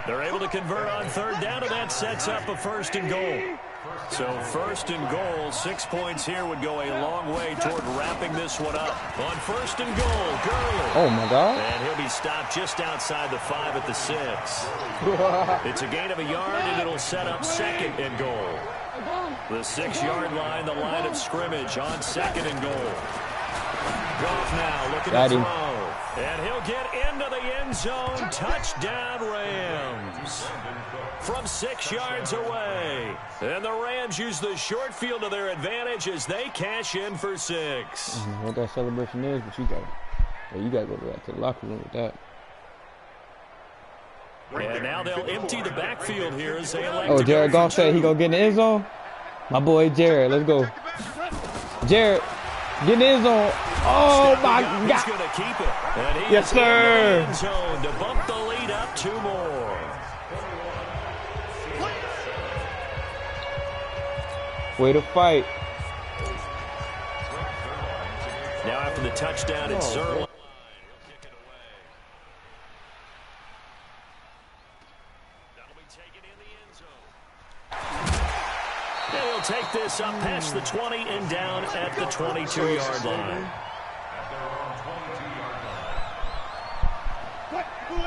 A: They're able to convert on 3rd down, and that sets up a 1st and goal. So 1st and goal, 6 points here would go a long way toward wrapping this one up. On 1st and goal, Gurley.
C: Oh, my God.
A: And he'll be stopped just outside the 5 at the 6. It's a gain of a yard, and it'll set up 2nd and goal. The 6-yard line, the line of scrimmage on 2nd and goal. Goff now looking to throw. And he'll get into the end zone. Touchdown, Rams. From 6 yards away. And the Rams use the short field to their advantage as they cash in for 6.
C: I don't know what that celebration is, but you got to go to the locker room with that.
A: And now they'll empty the backfield here as they elect
C: to Jared Goff said he gonna get in the end zone. My boy Jared, let's go. Jared, get in the end zone. Oh my God!
A: He's gonna keep it. And he
C: yes, sir.
A: End zone to bump the lead up 2 more.
C: Way to fight.
A: Now after the touchdown, it's Zerline. He'll take this up past the 20 and down at the 22-yard line.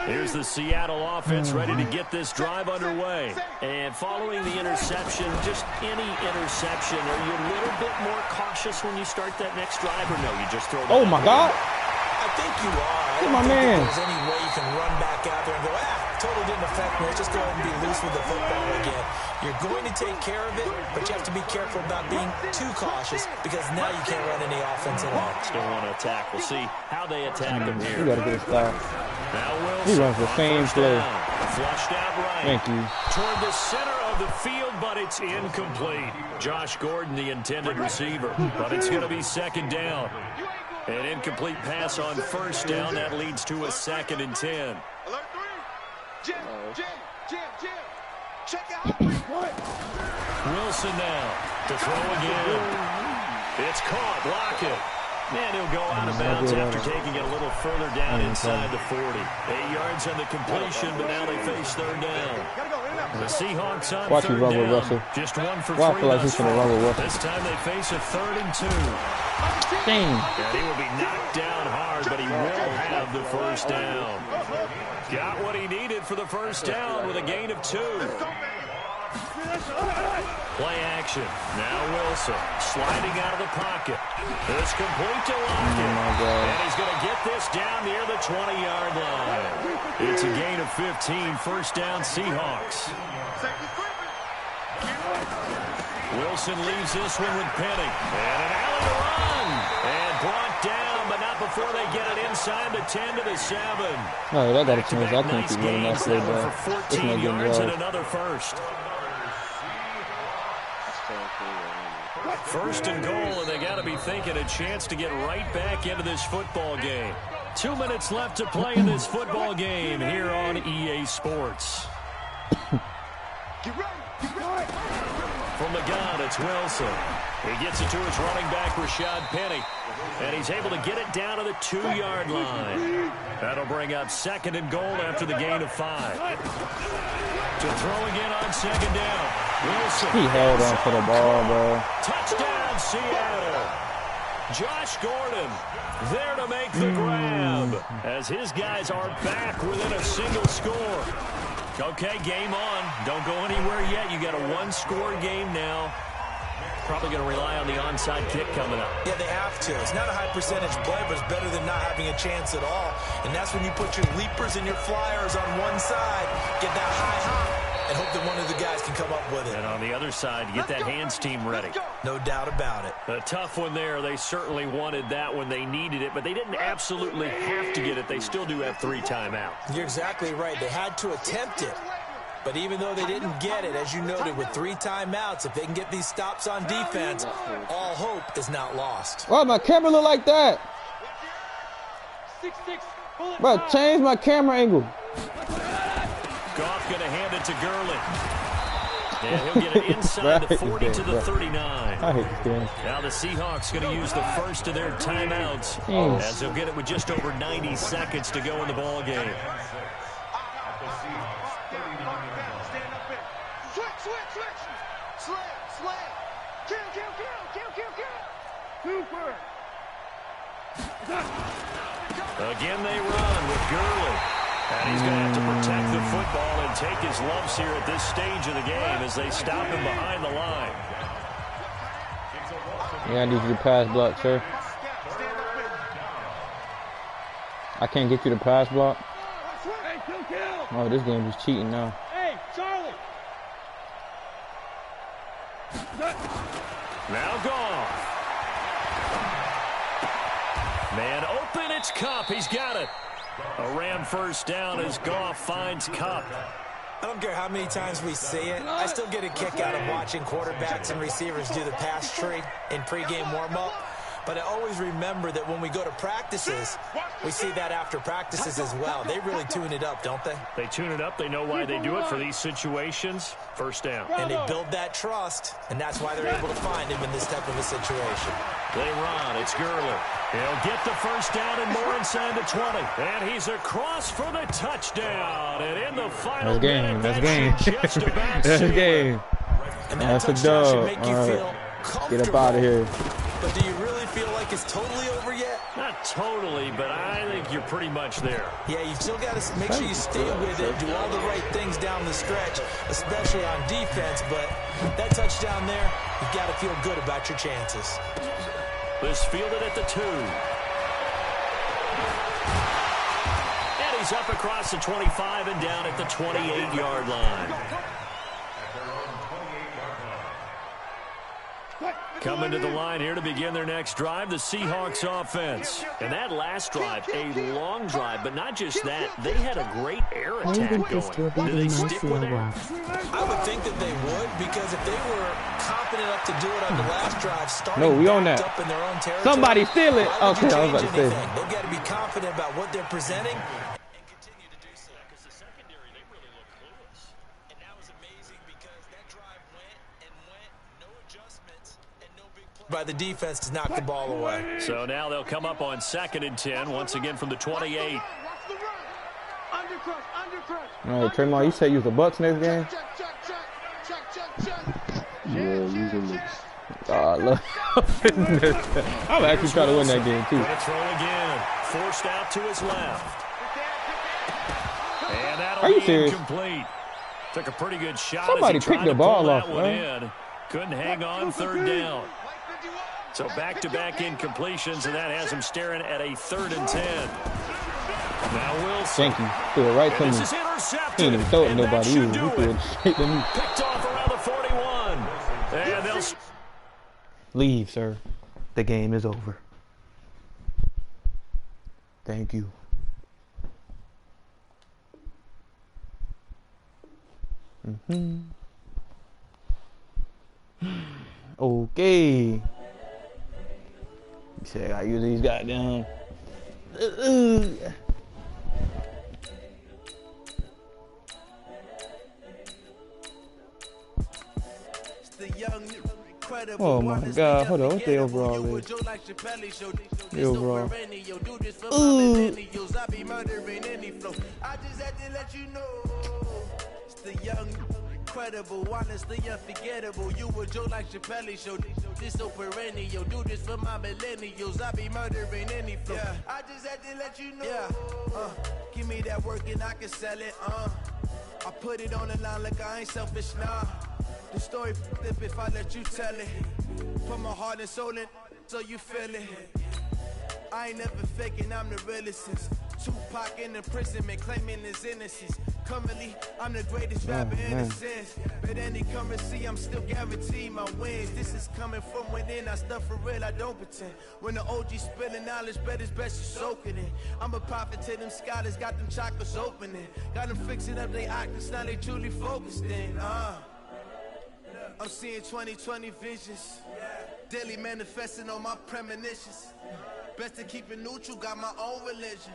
A: Here's the Seattle offense ready to get this drive underway. And following the interception, just any interception, are you a little bit more cautious when you start that next drive, or no, you just throw that?
C: Oh, my God.
B: I think you are. I
C: don't think
B: there's any way you can run back out there and go, totally didn't affect me. Let's just go ahead and be loose with the football again. You're going to take care of it, but you have to be careful about being too cautious because now you can't run any offense at all.
A: Still want to attack. We'll see how they attack him here.
C: You got to get a stop.
A: Now Wilson,
C: he runs the same play.
A: Flushed out right.
C: Thank you.
A: Toward the center of the field, but it's incomplete. Josh Gordon, the intended receiver, but it's going to be 2nd down. An incomplete pass on 1st down. That leads to a 2nd and 10.
E: Alert 3. Jim. Check out.
A: Wilson now to throw again. It's caught. Block it. And he'll go out of bounds after taking it a little further down inside the 40. 8 yards on the completion, but now they face 3rd down. The Seahawks on 3rd down. Just 1 for 3.
C: I feel like he's going to run with Russell.
A: This time they face a 3rd and 2.
C: Dang.
A: And he will be knocked down hard, but he will have the 1st down. Got what he needed for the 1st down with a gain of 2. Play action. Now Wilson sliding out of the pocket. It's complete to Lockett. And he's going to get this down near the 20-yard line. It's a gain of 15. 1st down Seahawks. Wilson leaves this one with Penny. And an alley to run. And brought down, but not before they get it inside the 10 to the 7.
C: No, that got a chance. I can't keep running that play back.
A: For 14 yards and another 1st. First and goal, and they got to be thinking a chance to get right back into this football game. 2 minutes left to play in this football game here on EA Sports. From the gun, it's Wilson. He gets it to his running back, Rashad Penny. And he's able to get it down to the 2-yard line. That'll bring up second and goal after the gain of 5. To throw again on second down. Wilson.
C: He held on to the ball, bro.
A: Touchdown, Seattle. Josh Gordon there to make the grab as his guys are back within a single score. Okay, game on. Don't go anywhere yet. You got a one-score game now. Probably going to rely on the onside kick coming up.
B: Yeah, they have to. It's not a high percentage play, but it's better than not having a chance at all. And that's when you put your leapers and your flyers on one side, get that high hop, and hope that one of the guys can come up with it.
A: And on the other side, you get that hands team ready.
B: No doubt about it.
A: A tough one there. They certainly wanted that when they needed it, but they didn't absolutely have to get it. They still do have 3 timeouts.
B: You're exactly right. They had to attempt it. But even though they didn't get it, as you noted, with 3 timeouts, if they can get these stops on defense, all hope is not lost.
C: Why my camera look like that? Bro, change my camera angle.
A: Goff going to hand it to Gurley. And he'll get it inside the 40 to the 39.
C: I hate this game.
A: Now the Seahawks going to use the first of their timeouts as they'll get it with just over 90 seconds to go in the ball game. Again they run with Gurley. And he's going to have to protect the football and take his lumps here at this stage of the game as they stop him behind the line.
C: Yeah, I need you to pass block, sir. I can't get you to pass block. Oh, this game is cheating now.
E: Hey, Charlie.
A: Now Goff. Man open, it's Kupp. He's got it. A Ram first down as Goff finds Kupp.
B: I don't care how many times we see it. I still get a kick out of watching quarterbacks and receivers do the pass tree in pregame warm-up. But I always remember that when we go to practices, we see that after practices as well. They really tune it up, don't they?
A: They tune it up. They know why they do it for these situations. First down.
B: And they build that trust, and that's why they're able to find him in this type of a situation.
A: They run. It's Gurley. He'll get the first down and more inside the 20. And he's across for the touchdown. And in the final minute,
C: That's game.
A: just about
C: That's
A: sealed.
C: game.
B: And that
C: That's a
B: touchdown should
C: dub.
B: make you
C: All
B: feel
C: right.
B: comfortable.
C: Get up out of here.
B: But do you really feel like it's totally over yet?
A: Not totally, but I think you're pretty much there.
B: Yeah, you still got to make sure you stay with it, do all the right things down the stretch, especially on defense. But that touchdown there, you've got to feel good about your chances.
A: This fielded at the 2. And he's up across the 25 and down at the 28-yard line. Coming to the line here to begin their next drive, the Seahawks offense. And that last drive, a long drive, but not just that, they had a great air attack going. Do they stick with that?
B: I would think that they would, because if they were confident enough to do it on the last drive, starting
C: No, we on
B: backed
C: that.
B: up in their own territory,
C: Somebody steal it.
B: why would you
C: Okay, I was
B: change
C: about to say.
B: anything? They've got to be confident about what they're presenting and continue to do so.
A: Because the secondary, they really look clueless.
B: And that was amazing because that drive went and went, no adjustments, and no big play by the defense to knock the ball away.
A: So now they'll come up on 2nd and 10, once again from the 28.
C: All right, Tremont, you said you was the Bucks next game?
D: Yeah, using this.
C: Look. I'm actually trying to win that game, too.
A: Gonna throw again. Forced out to his left. And that'll
C: Are you
A: be
C: serious?
A: incomplete. Took a pretty good shot.
C: Somebody
A: as he tried
C: picked the
A: to
C: ball
A: pull that
C: off,
A: one
C: man.
A: in. Couldn't hang on, 3rd down. So back-to-back incompletions, and that has him staring at a 3rd and 10. Now Wilson.
C: Thank you. Threw it right to
A: And
C: me.
A: this is intercepted.
C: He didn't even throw it to
A: And that
C: nobody. He
A: should do
C: threw
A: it.
C: it straight to me.
A: Picked off around the 41. And they'll...
C: Leave, sir. The game is over. Thank you. Okay. Check, I use these goddamn. Oh my God, hold on, what the overall is? The overall. Ooh.
G: Incredible, honestly unforgettable. You were Joe like Chappelle show. This so perennial. Do this for my millennials. I be murdering any flow. Yeah. I just had to let you know. Yeah. Give me that work and I can sell it. I put it on the line like I ain't selfish, nah. The story flip if I let you tell it. Put my heart and soul in so you feel it. I ain't never faking, I'm the realest since Tupac in imprisonment, claiming his innocence. Currently, I'm the greatest rapper in a sense. But any currency, I'm still guaranteed my wins. This is coming from within, I stuff for real, I don't pretend. When the OG spilling knowledge, bet it's best you soak it in. I'm a prophet to them scholars, got them chakras opening. Got them fixing up they octaves, now they truly focused in. I'm seeing 2020 visions. Daily manifesting on my premonitions. Best to keep it neutral, got my own religion.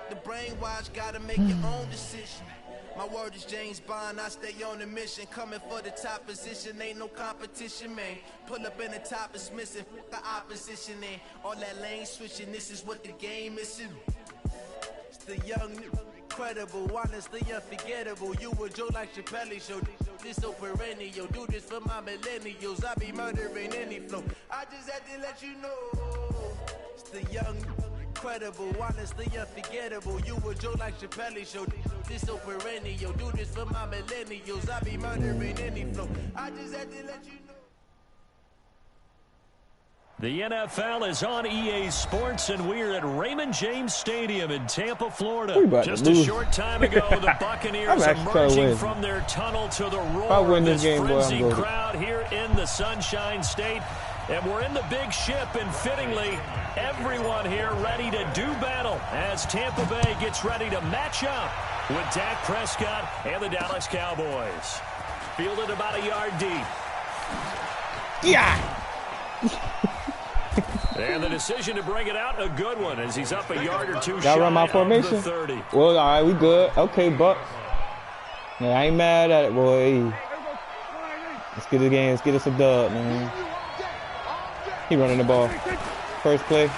G: The brainwash, gotta make your own decision. My word is James Bond, I stay on a mission. Coming for the top position, ain't no competition, man. Pull up in the top, it's missing, the opposition, man. All that lane switching, this is what the game is. It's the young, incredible, honestly unforgettable. You were Joe like Chappelle show. This so perennial, do this for my millennials. I be murdering any flow. I just had to let you know. It's the young, incredible, honestly unforgettable. You were Joe like Chappelle show. This so perennial, do this for my millennials. I be murdering any flow. I just had to let you know.
A: The NFL is on EA Sports, and we're at Raymond James Stadium in Tampa, Florida. Just a short time ago, the Buccaneers emerging from their tunnel to the roar of this frenzied crowd here in the Sunshine State. And we're in the big ship, and fittingly, everyone here ready to do battle as Tampa Bay gets ready to match up with Dak Prescott and the Dallas Cowboys. Fielded about a yard deep.
C: Yeah!
A: And the decision to bring it out, a good one, as he's up a yard or two
C: shy run my formation?
A: Of the 30.
C: Well, all right, we good. Okay, Buck. Yeah, I ain't mad at it, boy. Let's get it again. Let's get us a dub, man. He running the ball. First play.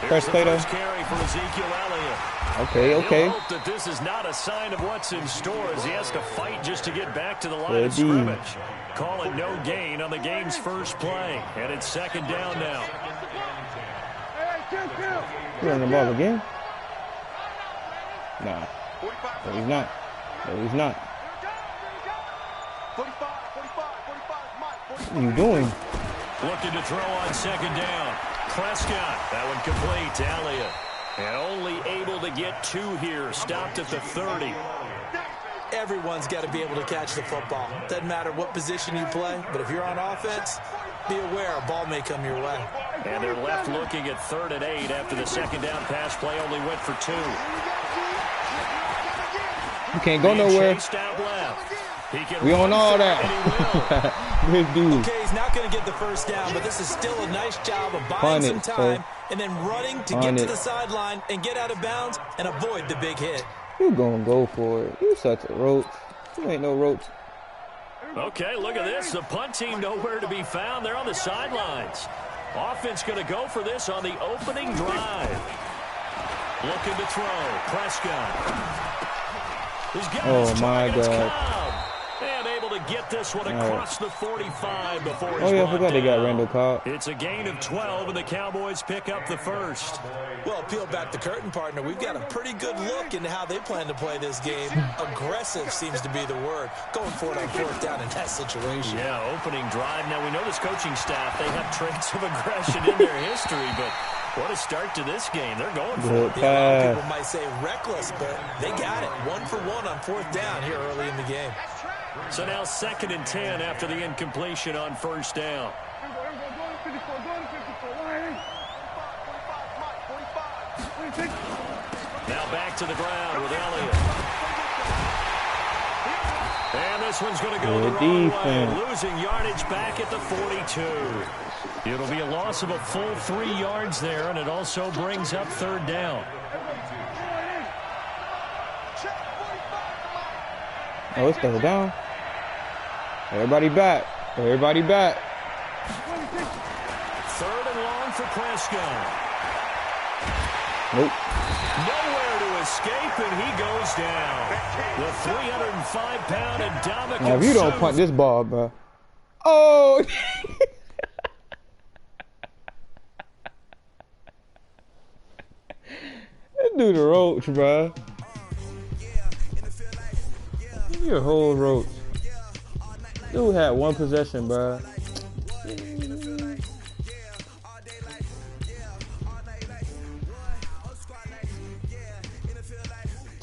C: First play, though.
A: Carry for Ezekiel Elliott.
C: Okay, okay.
A: He'll hope that this is not a sign of what's in store, as he has to fight just to get back to the line of scrimmage. Call it no gain on the game's first play, and it's second down now.
C: He running the ball again? Nah. No, he's not. No, he's not. What are you doing?
A: Looking to throw on second down. Prescott, that one complete to Elliott. And only able to get two here. Stopped at the 30.
B: Everyone's got to be able to catch the football. Doesn't matter what position you play, but if you're on offense, be aware a ball may come your way.
A: And they're left looking at 3rd and 8 after the second down pass play only went for 2.
C: You can't go nowhere. We on all that. Good dude.
B: Okay, he's not going to get the first down, but this is still a nice job of buying some time and then running to get to the sideline and get out of bounds and avoid the big hit.
C: You gonna go for it. You such a roach. You ain't no roach.
A: Okay, look at this. The punt team nowhere to be found. They're on the sidelines. Offense going to go for this on the opening drive. Looking to throw. Prescott.
C: Oh, my God.
A: And able to get this one across the 45 before he's
C: I forgot they got Randall Cobb.
A: It's a gain of 12, and the Cowboys pick up the first.
B: Well, peel back the curtain, partner. We've got a pretty good look into how they plan to play this game. Aggressive seems to be the word. Going for it on 4th down in that situation.
A: Yeah, opening drive. Now, we know this coaching staff, they have traits of aggression in their history, but what a start to this game. They're going for it.
B: A lot of people might say reckless, but they got it. 1 for 1 on 4th down here early in the game.
A: So now 2nd and 10 after the incompletion on 1st down. Now back to the ground with Elliott. And this one's going to go the wrong way, losing yardage back at the 42. It'll be a loss of a full 3 yards there, and it also brings up 3rd down.
C: Oh, it's 3rd down. Everybody back. Everybody back.
A: 3rd and long for Prescott.
C: Nope.
A: Nowhere to escape, and he goes down. The 305-pound Indomitian.
C: Now, if you don't punt this ball, bro. Oh! That dude a roach, bro. You're a whole roach. Dude had 1 possession, bro.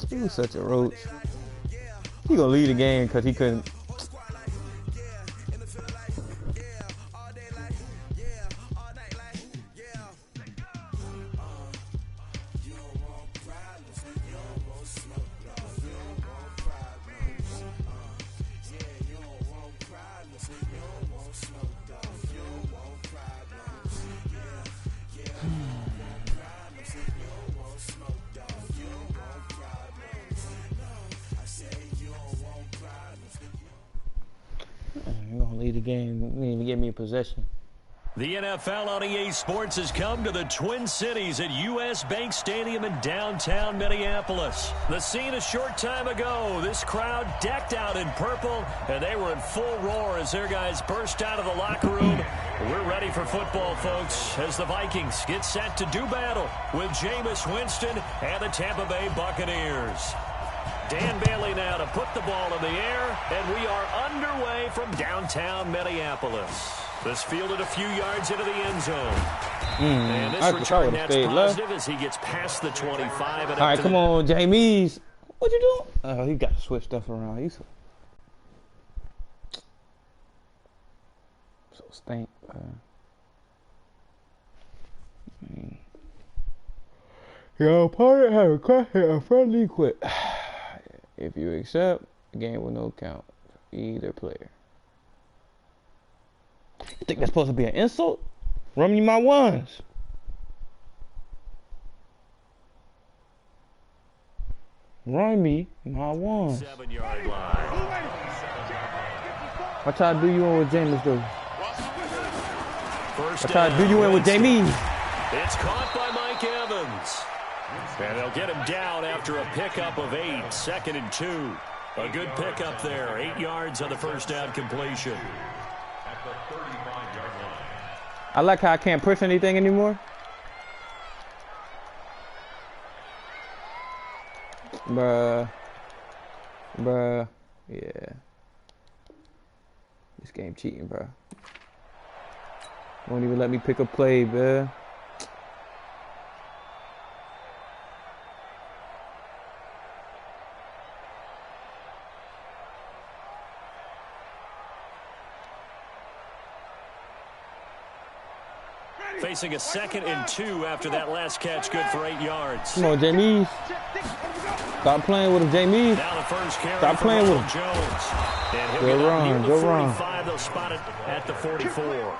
C: He was such a roach. He gonna lead the game because he couldn't. Lead the game. Didn't even give me a possession.
A: The NFL on EA Sports has come to the Twin Cities at US Bank Stadium in downtown Minneapolis. The scene a short time ago. This crowd decked out in purple, and they were in full roar as their guys burst out of the locker room. We're ready for football, folks, as the Vikings get set to do battle with Jameis Winston and the Tampa Bay Buccaneers. Dan Bailey now to put the ball in the air, and we are underway from downtown Minneapolis. This fielded a few yards into the end zone. And this return net's positive as he gets past the 25.
C: All right, come on, Jameis. What you doing? Oh, he got to switch stuff around. He's so stink. Your opponent have requested a friendly quit. If you accept, the game will no count for either player. You think that's supposed to be an insult? Run me my ones. Run me my ones.
A: 7-yard line.
C: I try to do you in with Jameis, though. I try to do you in with Jameis.
A: It's caught by Mike Evans. And they'll get him down after a pickup of 8, 2nd and 2. A good pickup there, 8 yards on the first down completion.
F: At the 35-yard line.
C: I like how I can't push anything anymore. Bruh. Yeah. This game cheating, bruh. Won't even let me pick a play, bruh.
A: Facing a 2nd and 2 after that last catch, good for 8 yards.
C: Come on, Jameis. Stop playing with him, Jameis.
A: Now the first carry.
C: Stop playing with him.
A: Jones. And he'll
C: Go
A: get
C: run,
A: near the
C: go
A: 45.
C: run.
A: They'll spot it at the 44.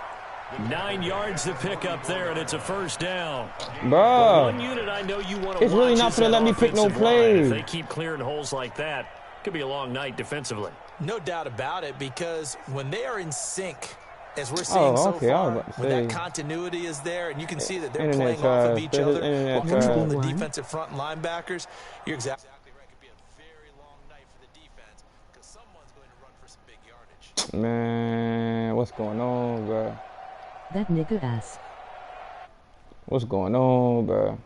A: 9 yards to pick up there, and it's a first down.
C: Bro,
A: one unit I know you want to
C: it's really
A: watch
C: not
A: is
C: going to
A: that
C: let me pick no
A: offensive line. If
C: plays.
A: they keep clearing holes like that, it could be a long night defensively.
B: No doubt about it, because when they are in sync, as we're seeing so far, when that continuity is there, and you can see that they're playing off of each other while controlling the defensive front and linebackers, you're exactly right. It could be a very long night for the defense because someone's going to run for some big yardage.
C: Man, what's going on, bro?
H: That nigga ass.
C: What's going on, bro?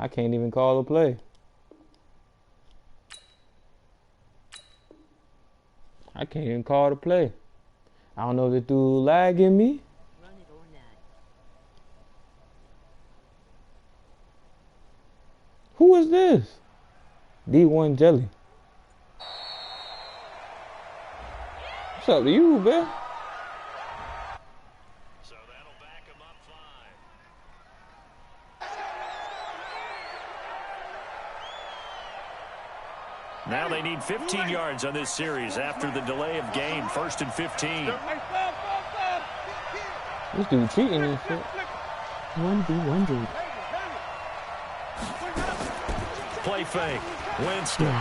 C: I can't even call a play. I can't even call the play. I don't know if the dude lagging me.
H: Run it or not.
C: Who is this? D1 Jelly. What's up to you, man?
A: So that'll back him up 5. Now they need 15 yards on this series after the delay of game. 1st and 15.
C: This dude cheating and shit.
H: 1v1
A: Play fake. Winston.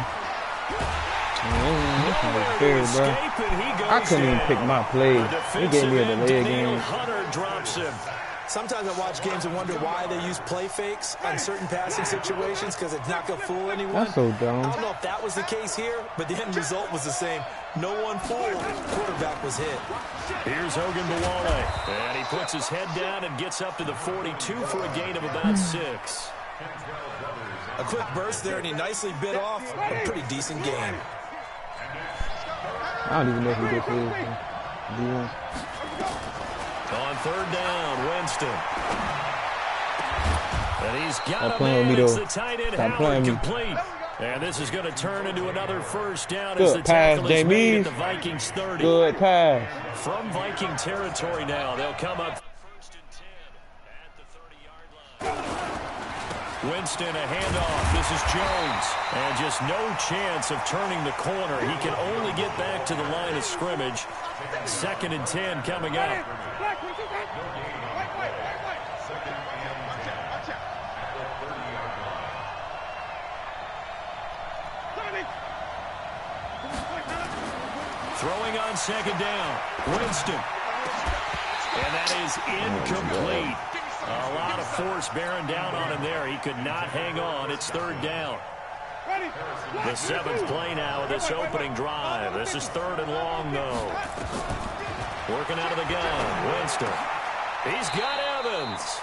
C: I couldn't even pick my play. He gave me a delay again.
A: Hunter drops him.
B: Sometimes I watch games and wonder why they use play fakes on certain passing situations because it's not going to fool anyone.
C: That's so dumb.
B: I don't know if that was the case here, but the end result was the same. No one fooled. Quarterback was hit.
A: Here's Hogan Bawale. And he puts his head down and gets up to the 42 for a gain of about 6.
B: A quick burst there, and he nicely bit off a pretty decent game.
C: I don't even know who this is. Man.
A: On 3rd down, Winston. And he's got
C: Stop
A: a man.
C: playing with me,
A: It's
C: though.
A: the tight end,
C: Stop
A: Howard,
C: playing with me.
A: complete. And this is going to turn into another 1st down
C: Good
A: as the
C: pass,
A: tackle is made
C: James.
A: at the Vikings 30.
C: Good pass.
A: From Viking territory now, they'll come up 1st and 10 at the 30-yard line. Winston, a handoff. This is Jones. And just no chance of turning the corner. He can only get back to the line of scrimmage. 2nd and 10 coming up. Throwing on 2nd down. Winston. And that is incomplete. A lot of force bearing down on him there. He could not hang on. It's 3rd down. The 7th play now of this opening drive. This is 3rd and long, though. Working out of the gun. Winston. He's got Evans.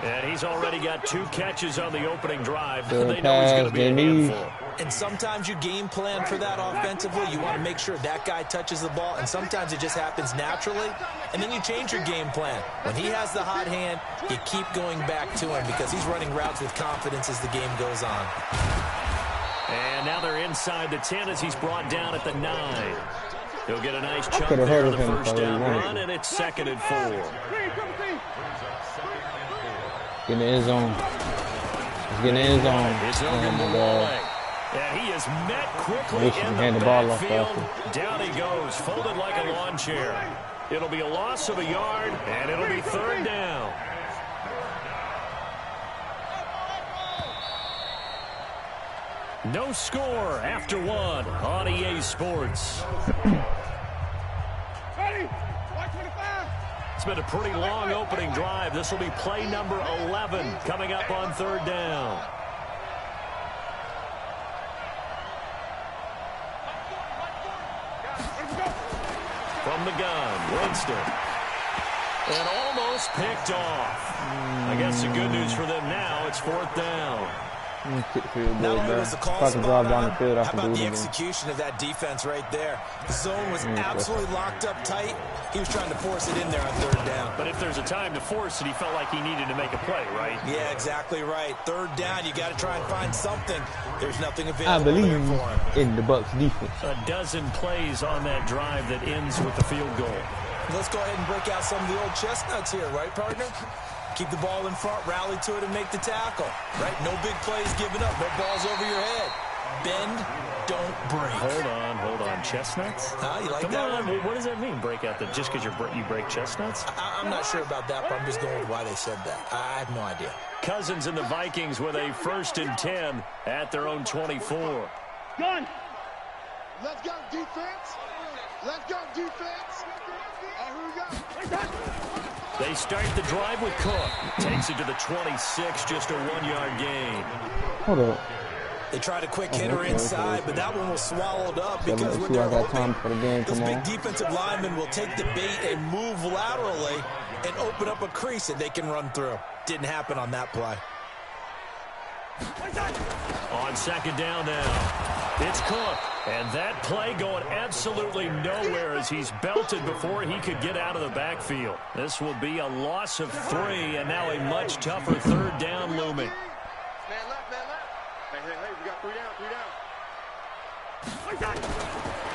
A: And he's already got 2 catches on the opening drive. They know he's going to be a handful.
B: And sometimes you game plan for that offensively. You want to make sure that guy touches the ball, and sometimes it just happens naturally, and then you change your game plan. When he has the hot hand, you keep going back to him because he's running routes with confidence as the game goes on.
A: And now they're inside the 10 as he's brought down at the 9. He'll get a nice chunk
C: could've
A: there
C: heard
A: on the
C: of him
A: 1st
C: if I
A: down
C: wanted
A: run,
C: to.
A: and it's 2nd and 4.
C: Get in the end zone. Let's get in the end zone.
A: It's
C: Oh
A: Hogan
C: my
A: Bawale.
C: God.
A: And he is met quickly
C: Wish he
A: in
C: hand
A: the
C: the ball off
A: backfield.
C: faster.
A: Down he goes, folded like a lawn chair. It'll be a loss of a yard, and it'll be 3rd down. No score after 1 on EA Sports. It's been a pretty long opening drive. This will be play number 11 coming up on 3rd down. From the gun, Winston. And almost picked off. I guess the good news for them now, it's 4th down.
B: Not only was the call
C: If I can drive down the field, I
B: how
C: can
B: about
C: do
B: the
C: it again.
B: execution of that defense right there? The zone was absolutely locked up tight. He was trying to force it in there on 3rd down.
A: But if there's a time to force it, he felt like he needed to make a play, right?
B: Yeah, exactly right. 3rd down, you got to try and find something. There's nothing
C: I
B: available
C: believe
B: there for him.
C: in the Bucs defense.
A: A dozen plays on that drive that ends with the field goal.
B: Let's go ahead and break out some of the old chestnuts here, right, partner? Keep the ball in front, rally to it, and make the tackle. Right? No big plays given up. No balls over your head. Bend, don't break.
A: Hold on. Chestnuts?
B: You like
A: Come
B: that
A: on.
B: one?
A: What does that mean, break out? Just because you break chestnuts?
B: I'm not sure about that, but I'm just going with why they said that. I have no idea.
A: Cousins and the Vikings with a 1st and 10 at their own 24.
E: Gun. Let's go, defense. Let's go, defense. Here we go.
A: They start the drive with Cook. Takes it to the 26, just a 1-yard gain.
C: Hold up.
B: They tried a quick hitter inside, but that one was swallowed up
C: Yeah,
B: because
C: but
B: when
C: see, I
B: they're
C: got time
B: open,
C: for the game.
B: those
C: Come
B: big
C: on.
B: defensive linemen will take the bait and move laterally and open up a crease that they can run through. Didn't happen on that play.
A: On 2nd down now, it's Cook. And that play going absolutely nowhere as he's belted before he could get out of the backfield. This will be a loss of 3, and now a much tougher 3rd down looming.
E: Man left, man left. Hey, we got 3 down.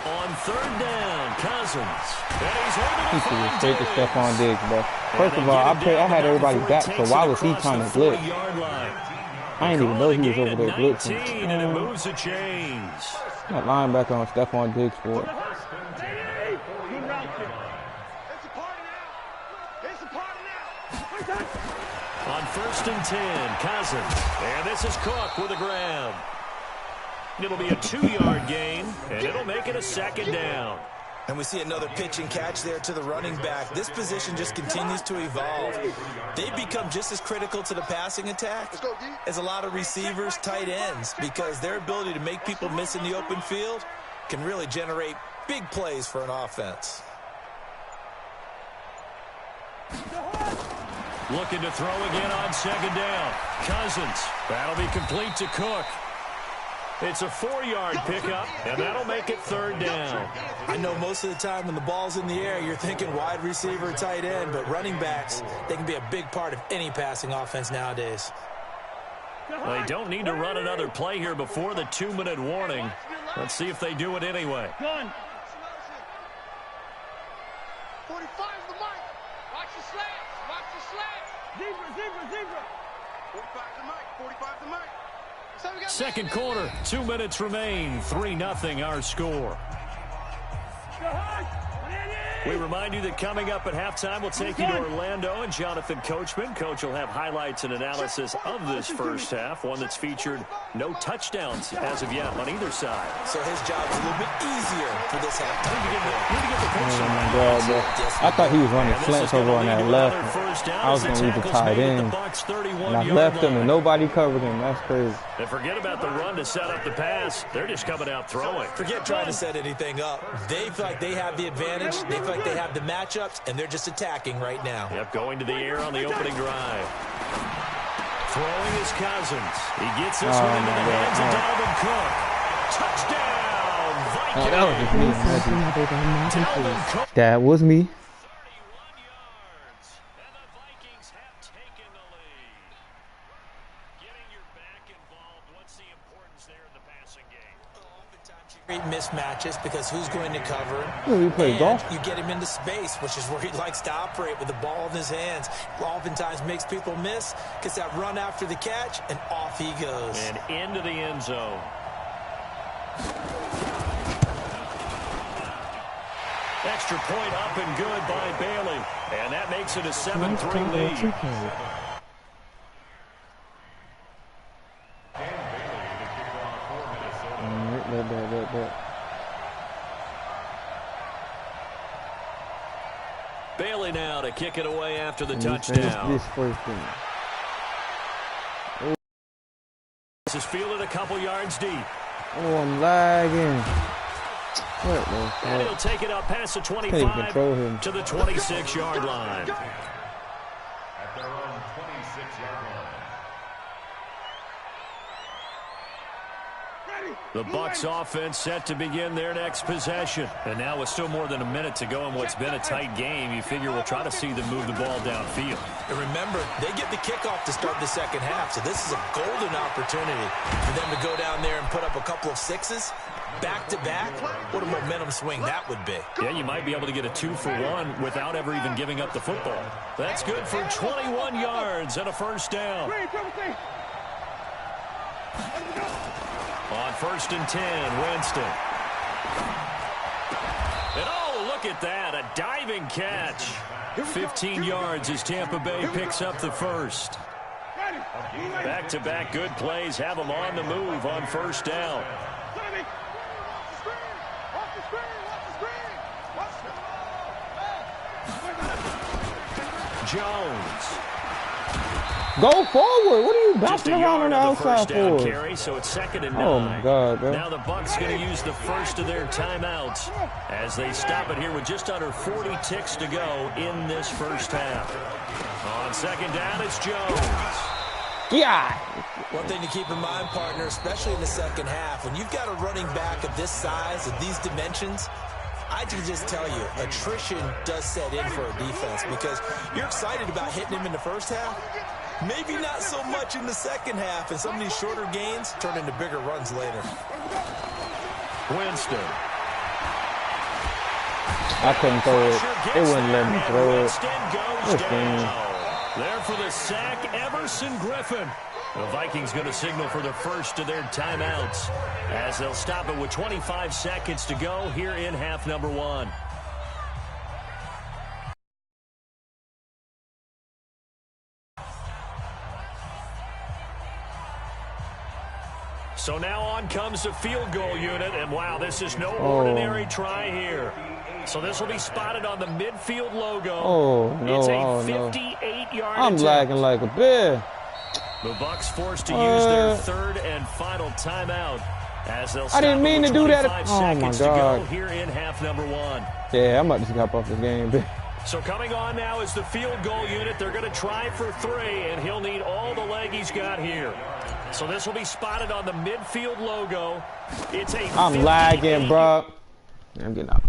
A: On 3rd down, Cousins. And he's able
C: He
A: to
C: should have
A: find
C: straight to
A: Diggs.
C: Stephon Diggs, bro. First
A: And
C: of
A: they
C: all,
A: get him down
C: I had
A: now
C: everybody
A: before
C: back,
A: he
C: so
A: takes
C: why
A: it
C: was he
A: across
C: trying
A: the
C: to blitz?
A: 40-yard line.
C: I didn't even know he was over there
A: 19,
C: blitzing.
A: and it moves the chains.
C: That linebacker on Stephon Diggs for it.
A: On 1st and 10, Cousins. And this is Cook with a grab. It'll be a 2-yard gain, and it'll make it a 2nd down.
B: And we see another pitch and catch there to the running back. This position just continues to evolve. They've become just as critical to the passing attack as a lot of receivers, tight ends, because their ability to make people miss in the open field can really generate big plays for an offense.
A: Looking to throw again on 2nd down. Cousins. That'll be complete to Cook. It's a 4-yard pickup, and that'll make it 3rd down.
B: I know most of the time when the ball's in the air, you're thinking wide receiver, tight end, but running backs, they can be a big part of any passing offense nowadays.
A: They don't need to run another play here before the 2-minute warning. Let's see if they do it anyway.
E: 45's the mic. Watch the slants. Watch the slants. Zebra. 45's the mic. 45's the mic.
A: Second quarter, 2 minutes remain. 3-0 our score. We remind you that coming up at halftime, we'll take you to Orlando and Jonathan Coachman. Coach will have highlights and analysis of this first half, one that's featured no touchdowns as of yet on either side.
B: So his job is a little bit easier for this halftime.
C: Oh my God, bro. I thought he was running slants over on that left. I was going to leave the tight end. And I left him and nobody covered him. That's crazy.
A: And forget about the run to set up the pass. They're just coming out throwing.
B: Forget trying to set anything up. They feel like they have the advantage. They feel like they have the matchups, and they're just attacking right now.
A: Yep, going to the air on the opening drive. Throwing is Cousins. He gets this one into the hands of Dalvin Cook. Touchdown, Vikings.
C: That was me.
A: 31 yards, and the Vikings have taken the lead. Getting your back involved, what's the importance there in the passing game?
B: Great mismatches because who's going to cover him?
C: Oh, you play golf?
B: You get him into space, which is where he likes to operate with the ball in his hands. Oftentimes makes people miss, gets that run after the catch, and off he goes.
A: And into the end zone. Extra point up and good by Bailey. And that makes it a 7-3 lead. Bailey now to kick it away after the touchdown.
C: This first thing.
A: This is fielded a couple yards deep.
C: Oh, I'm lagging. What the fuck?
A: And he'll take it up past the 25 to the 26-yard line.
F: At their own 26-yard line.
A: The Bucs offense set to begin their next possession. And now with still more than a minute to go in what's been a tight game, you figure we'll try to see them move the ball downfield.
B: And remember, they get the kickoff to start the second half, so this is a golden opportunity for them to go down there and put up a couple of sixes back-to-back. What a momentum swing that would be.
A: Yeah, you might be able to get a 2-for-1 without ever even giving up the football. That's good for 21 yards and a first down. On 1st and 10, Winston. And oh, look at that, a diving catch. 15 yards as Tampa Bay picks up the first. Back-to-back good plays have them on the move on first down. Jones.
C: Go forward. What are you bouncing around on the outside for?
A: Carry, so it's 2nd and 9.
C: Oh my God, bro.
A: Now the Bucs going to use the first of their timeouts as they stop it here with just under 40 ticks to go in this first half. On 2nd down, it's Jones.
C: Yeah.
B: One thing to keep in mind, partner, especially in the second half, when you've got a running back of this size, of these dimensions, I can just tell you, attrition does set in for a defense because you're excited about hitting him in the first half. Maybe not so much in the second half, and some of these shorter gains turn into bigger runs later.
A: Winston.
C: I couldn't throw it. It wouldn't let me throw it.
A: There for the sack, Everson Griffin. The Vikings going to signal for the first of their timeouts as they'll stop it with 25 seconds to go here in half number 1. So now on comes the field goal unit, and wow, this is no ordinary try here. So this will be spotted on the midfield logo.
C: Oh, no,
A: it's a 58-yard
C: I'm
A: attempt.
C: lagging like a bear.
A: The Bucks forced to use their third and final timeout as they'll stop
C: I didn't mean to do that.
A: 25 seconds to go here in half number 1.
C: Yeah, I'm about to hop off this game, bitch.
A: So coming on now is the field goal unit. They're going to try for 3, and he'll need all the leg he's got here. So this will be spotted on the midfield logo. It's a
C: I'm lagging, bro. I'm getting out.